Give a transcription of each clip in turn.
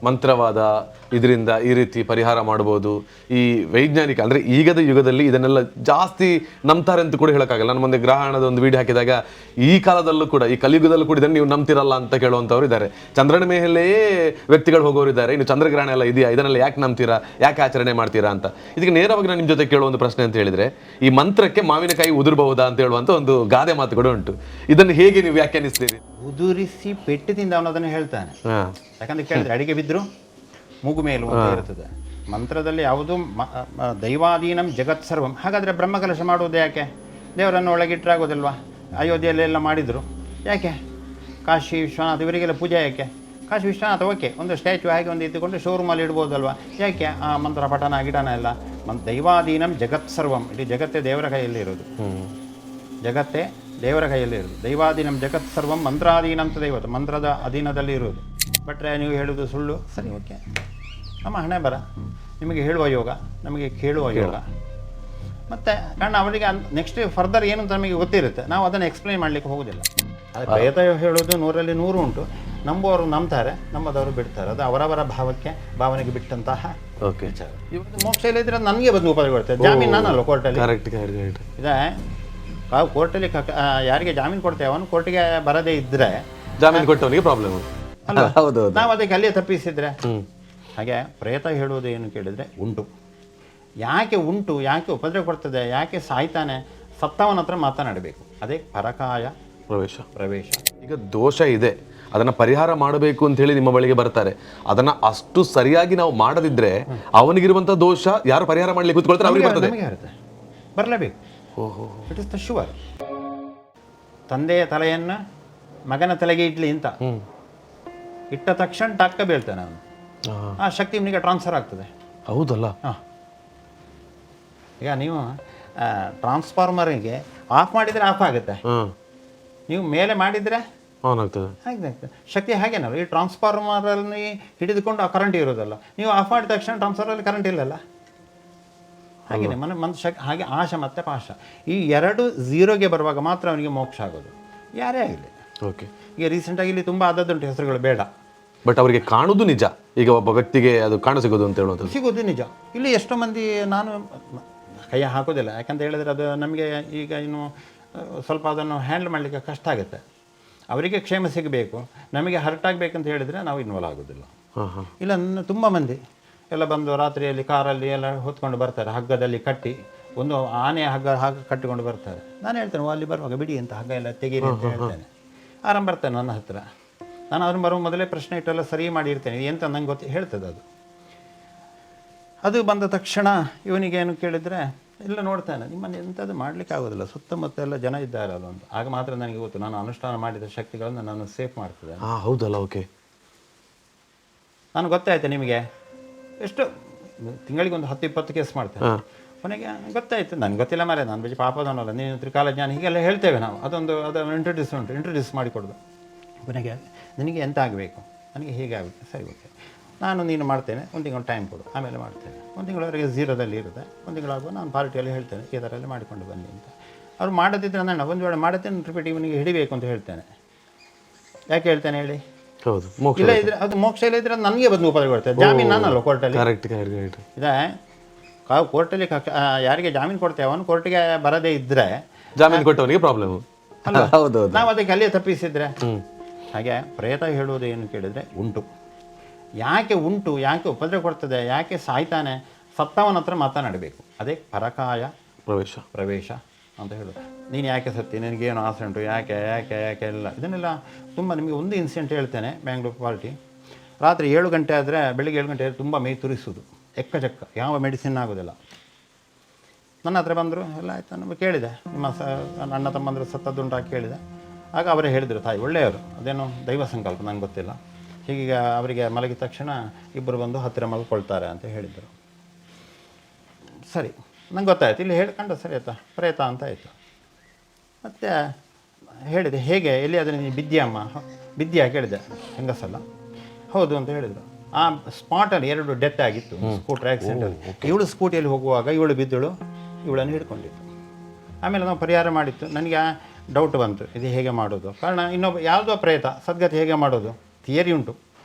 ಮಂತ್ರವಾದ ಇದರಿಂದ ಈ ರೀತಿ ಪರಿಹಾರ ಮಾಡ್ಬೋದು. ಈ ವೈಜ್ಞಾನಿಕ ಅಂದರೆ ಈಗದ ಯುಗದಲ್ಲಿ ಇದನ್ನೆಲ್ಲ ಜಾಸ್ತಿ ನಂಬ್ತಾರೆ ಅಂತ ಕೂಡ ಹೇಳೋಕ್ಕಾಗಲ್ಲ. ನಾನು ಮುಂದೆ ಗ್ರಹಣದ ಒಂದು ವಿಡಿಯೋ ಹಾಕಿದಾಗ ಈ ಕಾಲದಲ್ಲೂ ಕೂಡ, ಈ ಕಲಿಯುಗದಲ್ಲೂ ಕೂಡ ಇದನ್ನು ನೀವು ನಂಬ್ತಿರಲ್ಲ ಅಂತ ಕೇಳುವಂಥವ್ರು ಇದ್ದಾರೆ. ಚಂದ್ರನ ಮೇಲೆಯೇ ವ್ಯಕ್ತಿಗಳು ಹೋಗೋರು ಇದ್ದಾರೆ. ಇನ್ನು ಚಂದ್ರಗ್ರಹಣ ಎಲ್ಲ ಇದೆಯಾ, ಇದನ್ನೆಲ್ಲ ಯಾಕೆ ನಂಬ್ತೀರಾ, ಯಾಕೆ ಆಚರಣೆ ಮಾಡ್ತೀರಾ ಅಂತ. ಇದಕ್ಕೆ ನೇರವಾಗಿ ನಾನು ನಿಮ್ಮ ಜೊತೆ ಕೇಳುವ ಒಂದು ಪ್ರಶ್ನೆ ಅಂತ ಹೇಳಿದರೆ, ಈ ಮಂತ್ರಕ್ಕೆ ಮಾವಿನಕಾಯಿ ಉದುರಬಹುದಾ ಅಂತ ಹೇಳುವಂಥ ಒಂದು ಗಾದೆ ಮಾತು ಕೂಡ ಉಂಟು. ಇದನ್ನು ಹೇಗೆ ನೀವು ವ್ಯಾಖ್ಯಾನಿಸ್ತೀರಿ? ಉದುರಿಸಿ ಪೆಟ್ಟು ತಿಂದ ಅವನು ಅದನ್ನು ಹೇಳ್ತಾನೆ. ಯಾಕಂದ್ರೆ ಕೇಳಿದ್ರೆ ಅಡಿಗೆ ಬಿದ್ದರೂ ಮೂಗು ಮೇಲು ಅಂತ ಇರ್ತದೆ. ಮಂತ್ರದಲ್ಲಿ ಯಾವುದು ದೈವಾಧೀನಂ ಜಗತ್ ಸರ್ವಂ. ಹಾಗಾದರೆ ಬ್ರಹ್ಮಕಲಶ ಮಾಡುವುದು ಯಾಕೆ? ದೇವರನ್ನು ಒಳಗಿಟ್ಟರಾಗೋದಿಲ್ವಾ? ಅಯೋಧ್ಯೆಯಲ್ಲೆಲ್ಲ ಮಾಡಿದರು ಯಾಕೆ? ಕಾಶಿ ವಿಶ್ವನಾಥ ಇವರಿಗೆಲ್ಲ ಪೂಜೆ ಯಾಕೆ? ಕಾಶಿ ವಿಶ್ವನಾಥ ಓಕೆ, ಒಂದು ಸ್ಟ್ಯಾಚ್ಯೂ ಆಗಿ ಒಂದು ಇದ್ದುಕೊಂಡು ಶೋರೂಮಲ್ಲಿ ಇಡ್ಬೋದಲ್ವಾ? ಯಾಕೆ ಆ ಮಂತ್ರ ಪಠನ ಗಿಡನ ಎಲ್ಲ? ದೈವಾಧೀನಂ ಜಗತ್ ಸರ್ವಂ. ಇಡೀ ಜಗತ್ತೇ ದೇವರ ಕೈಯಲ್ಲಿ ಇರೋದು. ಜಗತ್ತೇ ದೇವರ ಕೈಯಲ್ಲಿ ಇರೋದು. ದೈವಾಧೀನಂ ಜಗತ್ ಸರ್ವಂ ಮಂತ್ರಾಧೀನಂತ ದೈವತ. ಮಂತ್ರದ ಅಧೀನದಲ್ಲಿ ಇರೋದು. ಬಟ್ರೆ ನೀವು ಹೇಳೋದು ಸುಳ್ಳು, ಸರಿ ಓಕೆ, ನಮ್ಮ ಹಣೆ ಬರ. ನಿಮಗೆ ಹೇಳುವ ಯೋಗ, ನಮಗೆ ಕೇಳುವ ಯೋಗ. ಮತ್ತು ಕಾರಣ ಅವರಿಗೆ ನೆಕ್ಸ್ಟ್ ಫರ್ದರ್ ಏನು ಅಂತ ನಮಗೆ ಗೊತ್ತಿರುತ್ತೆ. ನಾವು ಅದನ್ನು ಎಕ್ಸ್ಪ್ಲೈನ್ ಮಾಡಲಿಕ್ಕೆ ಹೋಗೋದಿಲ್ಲ. ಅದು ಪ್ರೇತ ಹೇಳೋದು 100ರಲ್ಲಿ 100 ಉಂಟು. ನಂಬುವವರು ನಂಬ್ತಾರೆ, ನಂಬದವರು ಬಿಡ್ತಾರೆ. ಅದು ಅವರವರ ಭಾವನೆಗೆ ಬಿಟ್ಟಂತಹ ವಿಚಾರ. ಇವತ್ತು ಮೋಕ್ಷ ಇಲ್ಲ ಇದ್ರೆ ನನಗೆ ಬಂದು ಉಪಯೋಗ ಕೊಡ್ತೇವೆ. ಜಾಮೀನು ನಾನಲ್ಲ ಕೋರ್ಟಲ್ಲಿ. ಇದೆ ಕೋರ್ಟಲ್ಲಿ ಯಾರಿಗೆ ಜಾಮೀನು ಕೊಡ್ತೇವೆ ಅವನು ಕೋರ್ಟಿಗೆ ಬರದೇ ಇದ್ದರೆ ಜಾಮೀನು ಕೊಟ್ಟವನಿಗೆ ಪ್ರಾಬ್ಲಮ್ ಅಲ್ಲ. ನಾವು ಅದಕ್ಕೆ ಅಲ್ಲಿಯೇ ತಪ್ಪಿಸಿದ್ರೆ. ಹಾಗೆ ಪ್ರೇತ ಹೇಳುವುದು ಏನು ಕೇಳಿದರೆ ಉಂಟು. ಯಾಕೆ ಉಂಟು, ಯಾಕೆ ಉಪದ್ರವ ಕೊಡ್ತದೆ, ಯಾಕೆ ಸಾಯ್ತಾನೆ, ಸತ್ತವನ ಹತ್ರ ಮಾತನಾಡಬೇಕು. ಅದೇ ಪರಕಾಯ ಪ್ರವೇಶ. ಈಗ ದೋಷ ಇದೆ, ಅದನ್ನು ಪರಿಹಾರ ಮಾಡಬೇಕು ಅಂತ ಹೇಳಿ ನಿಮ್ಮ ಬಳಿಗೆ ಬರ್ತಾರೆ. ಅದನ್ನು ಅಷ್ಟು ಸರಿಯಾಗಿ ನಾವು ಮಾಡದಿದ್ರೆ ಅವನಿಗಿರುವಂಥ ದೋಷ ಯಾರು ಪರಿಹಾರ ಮಾಡಲಿಕ್ಕೆ ಕೂತ್ಕೊಳ್ತಾರೆ ಅವರಿಗೆ ಬರ್ತದೆ, ಬರಲೇಬೇಕು. It is the sure. ತಂದೆಯ ತಲೆಯನ್ನು ಮಗನ ತಲೆಗೆ ಇಡ್ಲಿ ಅಂತ ಇಟ್ಟ ತಕ್ಷಣ ಟಕ್ಕ ಬೀಳ್ತಾನೆ ಅವನು. ಆ ಶಕ್ತಿ ಇವನಿಗೆ ಟ್ರಾನ್ಸ್ಫರ್ ಆಗ್ತದೆ. ಹೌದಲ್ಲ? ಈಗ ನೀವು ಟ್ರಾನ್ಸ್ಫಾರ್ಮರಿಗೆ ಆಫ್ ಮಾಡಿದರೆ ಆಫ್ ಆಗುತ್ತೆ, ನೀವು ಮೇಲೆ ಮಾಡಿದರೆ ಆನ್ ಆಗ್ತದೆ. ಹಾಗೆ ಶಕ್ತಿ ಹಾಗೇನಲ್ಲ. ಈ ಟ್ರಾನ್ಸ್ಫಾರ್ಮರಲ್ಲಿ ಹಿಡಿದುಕೊಂಡು ಆ ಕರೆಂಟ್ ಇರೋದಲ್ಲ. ನೀವು ಆಫ್ ಮಾಡಿದ ತಕ್ಷಣ ಟ್ರಾನ್ಸ್ಫಾರ್ಮರಲ್ಲಿ ಕರೆಂಟ್ ಇಲ್ಲಲ್ಲ. ಹಾಗೆಯೇ ಶಕ್ತಿ ಹಾಗೆ ಆಶ ಮತ್ತು ಪಾಶ ಈ ಎರಡು ಝೀರೋಗೆ ಬರುವಾಗ ಮಾತ್ರ ಅವನಿಗೆ ಮೋಕ್ಷ ಆಗೋದು, ಯಾರೇ ಆಗಲಿ. ಓಕೆ. ಈಗ ರೀಸೆಂಟಾಗಿ ಇಲ್ಲಿ ತುಂಬ ಆದದ್ದುಂಟು, ಹೆಸರುಗಳು ಬೇಡ. ಬಟ್ ಅವರಿಗೆ ಕಾಣೋದು ನಿಜ. ಈಗ ಒಬ್ಬ ವ್ಯಕ್ತಿಗೆ ಅದು ಕಾಣ ಸಿಗೋದು ಅಂತ ಹೇಳೋದು ಸಿಗೋದು ನಿಜ. ಇಲ್ಲಿ ಎಷ್ಟೋ ಮಂದಿ ನಾನು ಕೈ ಹಾಕೋದಿಲ್ಲ, ಯಾಕಂತ ಹೇಳಿದರೆ ಅದು ನಮಗೆ ಈಗ ಇನ್ನು ಸ್ವಲ್ಪ ಅದನ್ನು ಹ್ಯಾಂಡಲ್ ಮಾಡಲಿಕ್ಕೆ ಕಷ್ಟ ಆಗುತ್ತೆ. ಅವರಿಗೆ ಕ್ಷೇಮ ಸಿಗಬೇಕು, ನಮಗೆ ಹರ್ಟ್ ಆಗಬೇಕಂತ ಹೇಳಿದರೆ ನಾವು ಇನ್ವಾಲ್ವ್ ಆಗೋದಿಲ್ಲ. ಇಲ್ಲ ತುಂಬ ಮಂದಿ ಎಲ್ಲ ಬಂದು ರಾತ್ರಿಯಲ್ಲಿ ಕಾರಲ್ಲಿ ಎಲ್ಲ ಹೊತ್ಕೊಂಡು ಬರ್ತಾರೆ, ಹಗ್ಗದಲ್ಲಿ ಕಟ್ಟಿ ಒಂದು ಆನೆಯ ಹಗ್ಗ ಕಟ್ಟಿಕೊಂಡು ಬರ್ತಾರೆ. ನಾನು ಹೇಳ್ತೇನೆ ಅಲ್ಲಿ ಬರುವಾಗ ಬಿಡಿ ಅಂತ, ಹಗ್ಗ ಎಲ್ಲ ತೆಗೀರಿ ಅಂತ ಹೇಳ್ತೇನೆ. ಆರಾಮ ಬರ್ತಾನೆ ನನ್ನ ಹತ್ರ. ನಾನು ಅದನ್ನು ಬರುವ ಮೊದಲೇ ಪ್ರಶ್ನೆ ಇಟ್ಟೆಲ್ಲ ಸರಿ ಮಾಡಿರ್ತೇನೆ, ಎಂತ ನಂಗೆ ಹೇಳ್ತದೆ ಅದು. ಅದು ಬಂದ ತಕ್ಷಣ ಇವನಿಗೇನು ಕೇಳಿದರೆ ಎಲ್ಲ ನೋಡ್ತಾನೆ, ನಿಮ್ಮನ್ನು ಎಂಥದ್ದು ಮಾಡಲಿಕ್ಕೆ ಆಗೋದಿಲ್ಲ, ಸುತ್ತಮುತ್ತ ಎಲ್ಲ ಜನ ಇದ್ದಾರಲ್ಲ ಅಂತ. ಆಗ ಮಾತ್ರ ನನಗೆ ಗೊತ್ತು ನಾನು ಅನುಷ್ಠಾನ ಮಾಡಿದ ಶಕ್ತಿಗಳನ್ನು ನಾನು ಸೇಫ್ ಮಾಡ್ತಿದ್ದೆ. ಹೌದಲ್ಲ? ಓಕೆ. ನಾನು ಗೊತ್ತಾಯ್ತು ನಿಮಗೆ ಎಷ್ಟು ತಿಂಗಳಿಗೆ ಒಂದು 10-20 ಕೇಸ್ ಮಾಡ್ತೇನೆ. ಕೊನೆಗೆ ಗೊತ್ತಾಯ್ತು, ನನಗೆ ಗೊತ್ತಿಲ್ಲ ಮಾರೆ, ನಾನು ಬೇಜಿ ಪಾಪದವನಲ್ಲ, ನೀನು ತ್ರಿಕಾಲಜ್ಞಾನ ಹೀಗೆಲ್ಲ ಹೇಳ್ತೇವೆ ನಾವು. ಅದನ್ನು ಇಂಟ್ರೊಡ್ಯೂಸ್ ಮಾಡಿಕೊಡೋದು. ಕೊನೆಗೆ ನಿನಗೆ ಎಂತ ಆಗಬೇಕು, ನನಗೆ ಹೀಗೆ ಆಗುತ್ತೆ, ಸರಿ ಓಕೆ, ನೀನು ಮಾಡ್ತೇನೆ, ಒಂದು ತಿಂಗಳು ಟೈಮ್ ಕೊಡು, ಆಮೇಲೆ ಮಾಡ್ತೇನೆ. ಒಂದು ತಿಂಗಳವರೆಗೆ ಝೀರೋದಲ್ಲಿ ಇರುತ್ತೆ. ಒಂದು ತಿಂಗಳಾಗುವ ನಾನು ಪಾರ್ಟಿಯಲ್ಲಿ ಹೇಳ್ತೇನೆ ಈ ಥರ ಎಲ್ಲ ಮಾಡಿಕೊಂಡು ಬನ್ನಿ ಅಂತ. ಅವ್ರು ಮಾಡದಿದ್ದರೆ ನಾನು ಒಂದು ವೇಳೆ ಮಾಡುತ್ತೇನೆ ರಿಪೀಟ್ ಇವನಿಗೆ ಹಿಡಿಬೇಕು ಅಂತ ಹೇಳ್ತೇನೆ. ಯಾಕೆ ಹೇಳ್ತೇನೆ ಹೇಳಿ? ಹೌದು. ಇಲ್ಲ ಇದ್ರೆ ಅದು ಮೋಕ್ಷ ಇಲ್ಲ ಇದ್ರೆ ನನಗೆ ಬಂದು ಉಪಯೋಗ ಬರ್ತದೆ. ಜಾಮೀನು ನಾನಲ್ಲ ಕೋರ್ಟಲ್ಲಿ. ಇದೆ ಕೋರ್ಟಲ್ಲಿ ಯಾರಿಗೆ ಜಾಮೀನು ಕೊಡ್ತೇವೆ ಅವನು ಕೋರ್ಟಿಗೆ ಬರದೇ ಇದ್ದರೆ ಜಾಮೀನು ಕೊಟ್ಟವನಿಗೆ ಪ್ರಾಬ್ಲಮ್ ಅಲ್ಲ. ನಾವು ಅದಕ್ಕೆ ಅಲ್ಲಿಯೇ ತಪ್ಪಿಸಿದ್ರೆ. ಹಾಗೆ ಪ್ರೇತ ಹೇಳುವುದು ಏನು ಕೇಳಿದರೆ ಉಂಟು. ಯಾಕೆ ಉಂಟು, ಯಾಕೆ ಉಪದ್ರವ ಕೊಡ್ತದೆ, ಯಾಕೆ ಸಾಯ್ತಾನೆ, ಸತ್ತವನ ಹತ್ರ ಮಾತನಾಡಬೇಕು. ಅದೇ ಪರಕಾಯ ಪ್ರವೇಶ ಅಂತ ಹೇಳೋದು. ನೀನು ಯಾಕೆ ಸತ್ತಿ, ನಿನಗೇನು ಆಸೆ ಉಂಟು, ಯಾಕೆ ಯಾಕೆ ಯಾಕೆ ಎಲ್ಲ ಇದನ್ನೆಲ್ಲ ತುಂಬ. ನಿಮಗೆ ಒಂದು ಇನ್ಸಿಡೆಂಟ್ ಹೇಳ್ತೇನೆ. ಬ್ಯಾಂಗ್ಳೂರು ಪಾರ್ಟಿ ರಾತ್ರಿ 7 ಗಂಟೆ ಆದರೆ, ಬೆಳಿಗ್ಗೆ 7 ಗಂಟೆ ಆದರೆ ತುಂಬ ಮೈ ತುರಿಸೋದು, ಎಕ್ಕಚಕ್ಕ, ಯಾವ ಮೆಡಿಸಿನ್ ಆಗೋದಿಲ್ಲ. ನನ್ನ ಹತ್ರ ಬಂದರು, ಎಲ್ಲ ಆಯ್ತು. ನಾನು ಕೇಳಿದೆ, ನಿಮ್ಮ ಅಣ್ಣ ತಮ್ಮಂದರು ಸತ್ತದ್ದುಂಟಾಗಿ ಕೇಳಿದೆ. ಆಗ ಅವರೇ ಹೇಳಿದರು, ತಾಯಿ ಒಳ್ಳೆಯವರು, ಅದೇನೋ ದೈವ ಸಂಕಲ್ಪ, ನಂಗೆ ಗೊತ್ತಿಲ್ಲ, ಹೀಗೀಗ ಅವರಿಗೆ ಮಲಗಿದ ತಕ್ಷಣ ಇಬ್ಬರು ಬಂದು ಹತ್ತಿರ ಮಲ್ಕೊಳ್ತಾರೆ ಅಂತ ಹೇಳಿದರು. ಸರಿ, ನಂಗೆ ಗೊತ್ತಾಯ್ತು, ಇಲ್ಲಿ ಹೇಳ್ಕೊಂಡು ಸರಿ ಆಯ್ತಾ ಪ್ರೇತ ಅಂತ ಆಯಿತು. ಮತ್ತು ಹೇಳಿದೆ, ಹೇಗೆ ಎಲ್ಲಿ ಅದನ್ನು ನೀನು ಬಿದ್ದಿಯಮ್ಮ, ಬಿದ್ದಿಯಾ ಕೇಳಿದೆ. ಹೆಂಗಸಲ್ಲ, ಹೌದು ಅಂತ ಹೇಳಿದರು. ಆ ಸ್ಪಾಟಲ್ಲಿ 2 ಡೆತ್ ಆಗಿತ್ತು ಸ್ಕೂಟರ್ ಆಕ್ಸಿಡೆಂಟಲ್ಲಿ. ಇವಳು ಸ್ಕೂಟಿಯಲ್ಲಿ ಹೋಗುವಾಗ ಇವಳು ಬಿದ್ದಳು, ಇವಳನ್ನು ಹಿಡ್ಕೊಂಡಿತ್ತು. ಆಮೇಲೆ ನಾವು ಪರಿಹಾರ ಮಾಡಿತ್ತು. ನನಗೆ ಡೌಟ್ ಬಂತು, ಇದು ಹೇಗೆ ಮಾಡೋದು. ಕಾರಣ ಇನ್ನೊಬ್ಬ ಯಾವುದೋ ಪ್ರೇತ ಸದ್ಗತಿ ಹೇಗೆ ಮಾಡೋದು, ಥಿಯರಿ ಉಂಟು,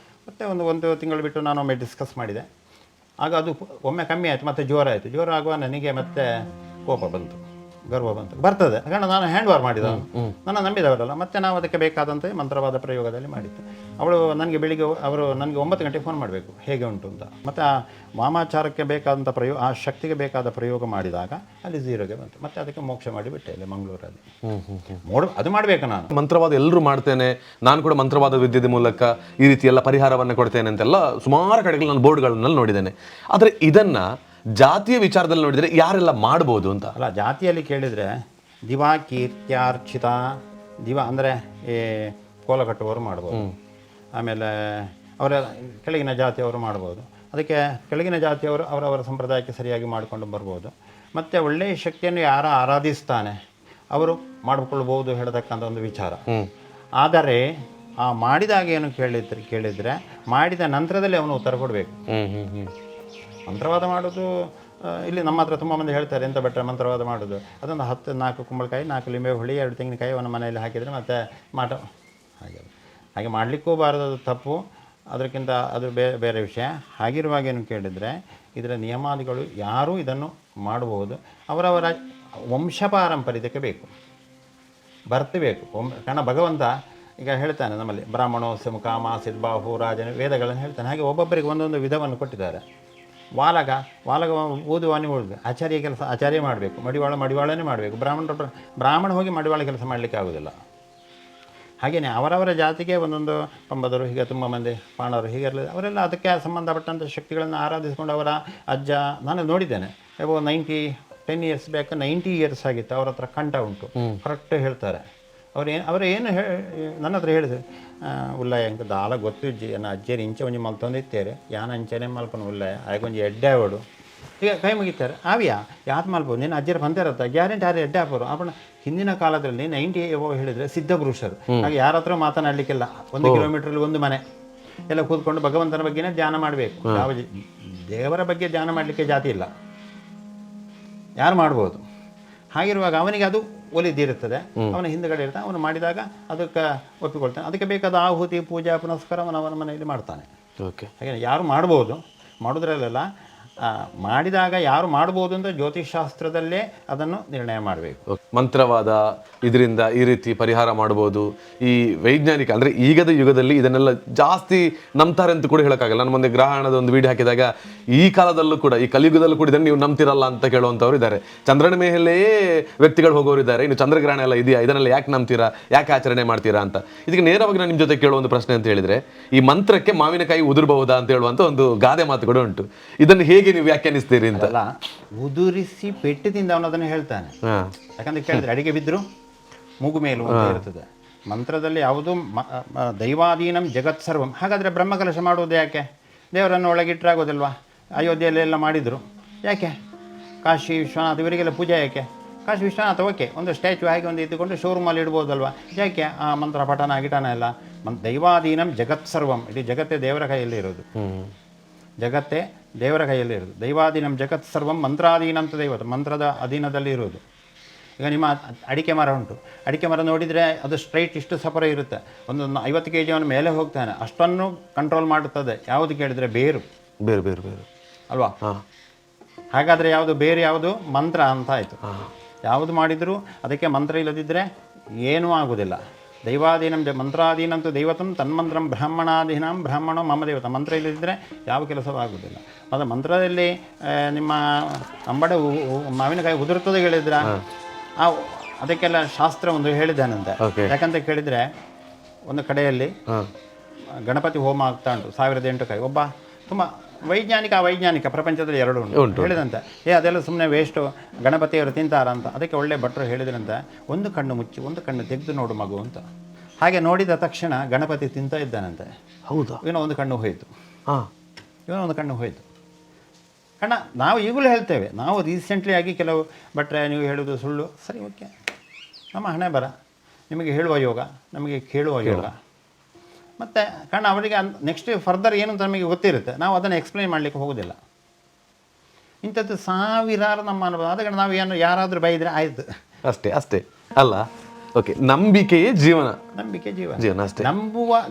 ಮತ್ತು ಒಂದು ತಿಂಗಳು ಬಿಟ್ಟು ನಾನು ಒಮ್ಮೆ ಡಿಸ್ಕಸ್ ಮಾಡಿದೆ. ಆಗ ಅದು ಒಮ್ಮೆ ಕಮ್ಮಿ ಆಯಿತು, ಮತ್ತು ಜ್ವರ ಆಯಿತು. ಜ್ವರ ಆಗುವ ನನಗೆ ಮತ್ತೆ ಕೋಪ ಬಂತು, ಗರ್ವ ಬಂತು. ಬರ್ತದೆ ಕಾರಣ ನಾನು ಹ್ಯಾಂಡ್ ಓವರ್ ಮಾಡಿದ, ನನ್ನ ನಂಬಿದವರಲ್ಲ. ಮತ್ತು ನಾವು ಅದಕ್ಕೆ ಬೇಕಾದಂತೆ ಮಂತ್ರವಾದ ಪ್ರಯೋಗದಲ್ಲಿ ಮಾಡಿದ್ದು. ಅವಳು ನನಗೆ ಬೆಳಿಗ್ಗೆ ಅವರು ನನಗೆ 9 ಗಂಟೆಗೆ ಫೋನ್ ಮಾಡಬೇಕು ಹೇಗೆ ಉಂಟು ಅಂತ. ಮತ್ತು ಆ ವಾಮಾಚಾರಕ್ಕೆ ಬೇಕಾದಂಥ ಆ ಶಕ್ತಿಗೆ ಬೇಕಾದ ಪ್ರಯೋಗ ಮಾಡಿದಾಗ ಅಲ್ಲಿ 0ಗೆ ಬಂತು. ಮತ್ತು ಅದಕ್ಕೆ ಮೋಕ್ಷ ಮಾಡಿಬಿಟ್ಟೆ ಇಲ್ಲಿ ಮಂಗಳೂರಲ್ಲಿ. ಅದು ಮಾಡಬೇಕು ನಾನು. ಮಂತ್ರವಾದ ಎಲ್ಲರೂ ಮಾಡ್ತೇನೆ, ನಾನು ಕೂಡ ಮಂತ್ರವಾದ ವಿದ್ಯೆಯ ಮೂಲಕ ಈ ರೀತಿ ಎಲ್ಲ ಪರಿಹಾರವನ್ನು ಕೊಡ್ತೇನೆ ಅಂತೆಲ್ಲ ಸುಮಾರು ಕಡೆಗಳು ನಾನು ಬೋರ್ಡ್ಗಳಲ್ಲಿ ನೋಡಿದ್ದೇನೆ. ಆದರೆ ಇದನ್ನ ಜಾತಿಯ ವಿಚಾರದಲ್ಲಿ ನೋಡಿದರೆ ಯಾರೆಲ್ಲ ಮಾಡ್ಬೋದು ಅಂತ. ಅಲ್ಲ, ಜಾತಿಯಲ್ಲಿ ಕೇಳಿದರೆ ದಿವಾ ಕೀರ್ತ್ಯಾರ್ಚಿತ ದಿವ ಅಂದರೆ ಈ ಕೋಲ ಕಟ್ಟುವವರು ಮಾಡ್ಬೋದು. ಆಮೇಲೆ ಅವರ ಕೆಳಗಿನ ಜಾತಿಯವರು ಮಾಡ್ಬೋದು. ಅದಕ್ಕೆ ಕೆಳಗಿನ ಜಾತಿಯವರು ಅವರವರ ಸಂಪ್ರದಾಯಕ್ಕೆ ಸರಿಯಾಗಿ ಮಾಡಿಕೊಂಡು ಬರ್ಬೋದು. ಮತ್ತು ಒಳ್ಳೆಯ ಶಕ್ತಿಯನ್ನು ಯಾರ ಆರಾಧಿಸ್ತಾನೆ ಅವರು ಮಾಡಿಕೊಳ್ಬೋದು ಹೇಳತಕ್ಕಂಥ ಒಂದು ವಿಚಾರ. ಆದರೆ ಆ ಮಾಡಿದಾಗ ಏನು ಕೇಳಿದರೆ ಮಾಡಿದ ನಂತರದಲ್ಲಿ ಅವನು ಉತ್ತರ ಕೊಡಬೇಕು. ಮಂತ್ರವಾದ ಮಾಡೋದು ಇಲ್ಲಿ ನಮ್ಮ ಹತ್ರ ತುಂಬ ಮಂದಿ ಹೇಳ್ತಾರೆ, ಎಂತ ಬೆಟ್ರೆ ಮಂತ್ರವಾದ ಮಾಡೋದು, ಅದೊಂದು 4 ಕುಂಬಳಕಾಯಿ 4 ಲಿಂಬೆ ಹುಳಿ 2 ತೆಂಗಿನಕಾಯಿ ಅವನ ಮನೆಯಲ್ಲಿ ಹಾಕಿದರೆ ಮತ್ತೆ ಹಾಗೆ ಮಾಡಲಿಕ್ಕೂ ಬಾರದು, ತಪ್ಪು. ಅದಕ್ಕಿಂತ ಅದು ಬೇರೆ ವಿಷಯ. ಹಾಗಿರುವಾಗ ಏನು ಕೇಳಿದರೆ ಇದರ ನಿಯಮಾದಿಗಳು ಯಾರೂ ಇದನ್ನು ಮಾಡಬಹುದು. ಅವರವರ ವಂಶ ಪಾರಂಪರ್ಯಕ್ಕೆ ಬೇಕು, ಬರ್ತಬೇಕು. ಕಾರಣ ಭಗವಂತ ಈಗ ಹೇಳ್ತಾನೆ ನಮ್ಮಲ್ಲಿ ಬ್ರಾಹ್ಮಣೋಸ್ಯ ಮುಖಾಮ ಸಿದ್ಬಾಹು ರಾಜನ ವೇದಗಳನ್ನು ಹೇಳ್ತಾನೆ. ಹಾಗೆ ಒಬ್ಬೊಬ್ಬರಿಗೆ ಒಂದೊಂದು ವಿಧವನ್ನು ಕೊಟ್ಟಿದ್ದಾರೆ. ವಾಲಗ ಓದುವ ನೀವು ಆಚಾರ್ಯ ಕೆಲಸ ಆಚಾರ್ಯ ಮಾಡಬೇಕು, ಮಡಿವಾಳನೇ ಮಾಡಬೇಕು. ಬ್ರಾಹ್ಮಣ ಹೋಗಿ ಮಡಿವಾಳ ಕೆಲಸ ಮಾಡಲಿಕ್ಕೆ ಆಗೋದಿಲ್ಲ. ಹಾಗೆಯೇ ಅವರವರ ಜಾತಿಗೆ ಒಂದೊಂದು ಪಂಬದರು, ಹೀಗೆ ತುಂಬ ಮಂದಿ ಪಾಣರು ಹೀಗೆಲ್ಲ ಅವರೆಲ್ಲ ಅದಕ್ಕೆ ಸಂಬಂಧಪಟ್ಟಂಥ ಶಕ್ತಿಗಳನ್ನು ಆರಾಧಿಸಿಕೊಂಡು ಅವರ ಅಜ್ಜ ನಾನು ನೋಡಿದ್ದೇನೆ. 10 years ಬ್ಯಾಕ್ 90 years ಆಗಿತ್ತು. ಅವ್ರ ಹತ್ರ ಕಂಠ ಉಂಟು, ಕರೆಕ್ಟ್ ಹೇಳ್ತಾರೆ. ಅವರೇನು ನನ್ನ ಹತ್ರ ಹೇಳಿದ್ರು, ಉಲ್ಲಯ ಅಂಕ ದಾಲ ಗೊತ್ತಿಜ್ಜಿ ನನ್ನ ಅಜ್ಜೇರಿ ಇಂಚೆ ಒಂಜಿ ಮಲ್ತೊಂದಿತ್ತೇರೆ ಯಾನ ಅಂಚೆನೆ ಮಲ್ಪನ ಉಲ್ಲಯ ಆಯ್ಕೊಂಜಿ ಎಡ್ಡೆ ಆವಡು ಈಗ ಕೈ ಮುಗಿತಾರೆ. ಆವಿಯಾ ಯಾತ್ ಮಲ್ಬೋದು ನೀನು ಅಜ್ಜರ ಬಂದಿರತ್ತ ಗ್ಯಾರಂಟಿ ಯಾರು ಎಡ್ಡೆ ಹಾಕೋರು. ಅಪ್ಪಣ ಹಿಂದಿನ ಕಾಲದಲ್ಲಿ 90 ಹೇಳಿದರೆ ಸಿದ್ಧ ಪುರುಷರು. ಹಾಗೆ ಯಾರ ಹತ್ರ ಮಾತನಾಡಲಿಕ್ಕಿಲ್ಲ. 1 ಕಿಲೋಮೀಟ್ರಲ್ಲಿ ಒಂದು ಮನೆ ಎಲ್ಲ ಕೂತ್ಕೊಂಡು ಭಗವಂತನ ಬಗ್ಗೆನೇ ಧ್ಯಾನ ಮಾಡಬೇಕು. ಯಾವ ದೇವರ ಬಗ್ಗೆ ಧ್ಯಾನ ಮಾಡಲಿಕ್ಕೆ ಜಾತಿ ಇಲ್ಲ, ಯಾರು ಮಾಡ್ಬೋದು. ಹಾಗಿರುವಾಗ ಅವನಿಗೆ ಅದು ಒಲಿದಿರುತ್ತದೆ, ಅವನ ಹಿಂದುಗಡೆ ಇರ್ತಾನೆ. ಅವನು ಮಾಡಿದಾಗ ಅದಕ್ಕೆ ಒಪ್ಪಿಕೊಳ್ತಾನೆ. ಅದಕ್ಕೆ ಬೇಕಾದ ಆಹುತಿ ಪೂಜಾ ಪುನಸ್ಕಾರ ಅವನ ಮನೆಯಲ್ಲಿ ಮಾಡ್ತಾನೆ. ಹಾಗೆ ಯಾರು ಮಾಡ್ಬೋದು, ಮಾಡೋದ್ರಲ್ಲೆಲ್ಲ ಮಾಡಿದಾಗ ಯಾರು ಮಾಡ್ಬೋದು ಅಂತ ಜ್ಯೋತಿಷಾಸ್ತ್ರದಲ್ಲೇ ಅದನ್ನು ನಿರ್ಣಯ ಮಾಡಬೇಕು. ಮಂತ್ರವಾದ ಇದರಿಂದ ಈ ರೀತಿ ಪರಿಹಾರ ಮಾಡ್ಬೋದು. ಈ ವೈಜ್ಞಾನಿಕ ಅಂದರೆ ಈಗದ ಯುಗದಲ್ಲಿ ಇದನ್ನೆಲ್ಲ ಜಾಸ್ತಿ ನಂಬ್ತಾರೆ ಅಂತ ಕೂಡ ಹೇಳೋಕ್ಕಾಗಲ್ಲ. ನಾನು ಮುಂದೆ ಗ್ರಹಣದ ಒಂದು ವಿಡಿಯೋ ಹಾಕಿದಾಗ ಈ ಕಾಲದಲ್ಲೂ ಕೂಡ ಈ ಕಲಿಯುಗದಲ್ಲೂ ಕೂಡ ಇದನ್ನು ನೀವು ನಂಬ್ತಿರಲ್ಲ ಅಂತ ಕೇಳುವಂಥವ್ರು ಇದ್ದಾರೆ. ಚಂದ್ರನ ಮೇಲೆಯೇ ವ್ಯಕ್ತಿಗಳು ಹೋಗೋರು ಇದ್ದಾರೆ. ಇನ್ನು ಚಂದ್ರಗ್ರಹಣ ಎಲ್ಲ ಇದೆಯಾ, ಇದನ್ನೆಲ್ಲ ಯಾಕೆ ನಂಬ್ತೀರಾ, ಯಾಕೆ ಆಚರಣೆ ಮಾಡ್ತೀರಾ ಅಂತ. ಇದಕ್ಕೆ ನೇರವಾಗಿ ನಾನು ನಿಮ್ಮ ಜೊತೆ ಕೇಳುವ ಒಂದು ಪ್ರಶ್ನೆ ಅಂತ ಹೇಳಿದರೆ, ಈ ಮಂತ್ರಕ್ಕೆ ಮಾವಿನಕಾಯಿ ಉದುರಬಹುದಾ ಅಂತ ಹೇಳುವಂಥ ಒಂದು ಗಾದೆ ಮಾತುಗಳು ಉಂಟು. ಇದನ್ನು ಹೇಗೆ ನೀವು ವ್ಯಾಖ್ಯಾನಿಸ್ತೀರಿ ಅಂತ. ಉದುರಿಸಿ ಪೆಟ್ಟು ತಿಂದವನು ಅದನ್ನು ಹೇಳ್ತಾನೆ. ಯಾಕಂದ್ರೆ ಕೇಳಿದ್ರೆ ಅಡಿಗೆ ಬಿದ್ದರೂ ಮೂಗು ಮೇಲು ಅಂತ ಇರ್ತದೆ. ಮಂತ್ರದಲ್ಲಿ ಯಾವುದು ದೈವಾಧೀನಂ ಜಗತ್ ಸರ್ವಂ. ಹಾಗಾದರೆ ಬ್ರಹ್ಮಕಲಶ ಮಾಡುವುದು ಯಾಕೆ? ದೇವರನ್ನು ಒಳಗಿಟ್ಟರಾಗೋದಿಲ್ವಾ? ಅಯೋಧ್ಯೆಯಲ್ಲೆಲ್ಲ ಮಾಡಿದರು ಯಾಕೆ? ಕಾಶಿ ವಿಶ್ವನಾಥ ಇವರಿಗೆಲ್ಲ ಪೂಜೆ ಯಾಕೆ? ಕಾಶಿ ವಿಶ್ವನಾಥ ಓಕೆ, ಒಂದು ಸ್ಟ್ಯಾಚ್ಯೂ ಆಗಿ ಒಂದು ಇದ್ದುಕೊಂಡು ಶೋರೂಮಲ್ಲಿ ಇಡ್ಬೋದಲ್ವಾ? ಯಾಕೆ ಆ ಮಂತ್ರ ಪಠನ ಗಿಟನ ಎಲ್ಲ? ದೈವಾಧೀನಂ ಜಗತ್ ಸರ್ವಂ. ಇಡೀ ಜಗತ್ತೇ ದೇವರ ಕೈಯಲ್ಲಿ ಇರೋದು. ಜಗತ್ತೇ ದೇವರ ಕೈಯಲ್ಲಿ ಇರೋದು. ದೈವಾಧೀನಂ ಜಗತ್ ಸರ್ವಂ ಮಂತ್ರಾಧೀನಂ ಅಂತ ದೈವತ. ಮಂತ್ರದ ಅಧೀನದಲ್ಲಿ ಇರೋದು. ಈಗ ನಿಮ್ಮ ಅಡಿಕೆ ಮರ ಉಂಟು, ಅಡಿಕೆ ಮರ ನೋಡಿದರೆ ಅದು ಸ್ಟ್ರೈಟ್ ಇಷ್ಟು ಸಪರ ಇರುತ್ತೆ. ಒಂದು 50 kg ಮೇಲೆ ಹೋಗ್ತಾನೆ, ಅಷ್ಟನ್ನು ಕಂಟ್ರೋಲ್ ಮಾಡುತ್ತದೆ. ಯಾವುದು ಕೇಳಿದರೆ ಬೇರು ಅಲ್ವಾ? ಹಾಗಾದರೆ ಯಾವುದು ಬೇರೆ, ಯಾವುದು ಮಂತ್ರ ಅಂತ ಆಯಿತು. ಯಾವುದು ಮಾಡಿದರೂ ಅದಕ್ಕೆ ಮಂತ್ರ ಇಲ್ಲದಿದ್ದರೆ ಏನೂ ಆಗುವುದಿಲ್ಲ. ದೈವಾಧೀನಂ ಮಂತ್ರಾಧೀನಂತೂ ದೈವತಂ ತನ್ಮಂತ್ರಂ ಬ್ರಾಹ್ಮಣಾಧೀನಂ ಬ್ರಾಹ್ಮಣೋ ಮಮ ದೇವತ. ಮಂತ್ರ ಇಲ್ಲದಿದ್ದರೆ ಯಾವ ಕೆಲಸವೂ ಆಗುವುದಿಲ್ಲ. ಮತ್ತು ಮಂತ್ರದಲ್ಲಿ ನಿಮ್ಮ ಅಂಬಡೆ ಮಾವಿನಕಾಯಿ ಉದುರುತ್ತದೆ ಹೇಳಿದ್ರೆ ಅದಕ್ಕೆಲ್ಲ ಶಾಸ್ತ್ರ ಒಂದು ಹೇಳಿದ್ದಾನಂತೆ. ಯಾಕಂತ ಕೇಳಿದರೆ ಒಂದು ಕಡೆಯಲ್ಲಿ ಗಣಪತಿ ಹೋಮ ಆಗ್ತಾ ಉಂಟು 1008 ಕಾಯಿ. ಒಬ್ಬ ತುಂಬ ವೈಜ್ಞಾನಿಕ ಪ್ರಪಂಚದಲ್ಲಿ 2 ಉಂಟು ಹೇಳಿದಂತೆ. ಅದೆಲ್ಲ ಸುಮ್ಮನೆ ವೇಸ್ಟು, ಗಣಪತಿಯವರು ತಿಂತಾರಂತ. ಅದಕ್ಕೆ ಒಳ್ಳೆ ಭಟ್ರು ಹೇಳಿದ್ರಂತೆ, ಒಂದು ಕಣ್ಣು ಮುಚ್ಚಿ ಒಂದು ಕಣ್ಣು ತೆಗೆದು ನೋಡು ಮಗು ಅಂತ. ಹಾಗೆ ನೋಡಿದ ತಕ್ಷಣ ಗಣಪತಿ ತಿಂತಾ ಇದ್ದಾನಂತೆ. ಹೌದಾ? ಇವನ ಒಂದು ಕಣ್ಣು ಹೋಯಿತು. ಕಾರಣ ನಾವು ಈಗಲೂ ಹೇಳ್ತೇವೆ, ನಾವು ರೀಸೆಂಟ್ಲಿ ಆಗಿ ಕೆಲವು ಭಟ್ರೆ ನೀವು ಹೇಳೋದು ಸುಳ್ಳು, ಸರಿ ಓಕೆ, ನಮ್ಮ ಹಣೆ ಬರ, ನಿಮಗೆ ಹೇಳುವ ಯೋಗ, ನಮಗೆ ಕೇಳುವ ಯೋಗ. ಮತ್ತು ಕಾರಣ ಅವರಿಗೆ ನೆಕ್ಸ್ಟ್ ಫರ್ದರ್ ಏನು ಅಂತ ನಮಗೆ ಗೊತ್ತಿರುತ್ತೆ, ನಾವು ಅದನ್ನು ಎಕ್ಸ್ಪ್ಲೈನ್ ಮಾಡಲಿಕ್ಕೆ ಹೋಗೋದಿಲ್ಲ. ಇಂಥದ್ದು ಸಾವಿರಾರು ನಮ್ಮ ಅನುಭವ. ಅದಕ್ಕೆ ನಾವು ಏನು ಯಾರಾದರೂ ಬೈದರೆ ಆಯಿತು ಅಷ್ಟೇ ಅಲ್ಲ. ಓಕೆ, ನಂಬಿಕೆಯೇ ಜೀವನ. ನಂಬಿಕೆ ಜೀವನ. ಜೀವನ ಅಷ್ಟೇ.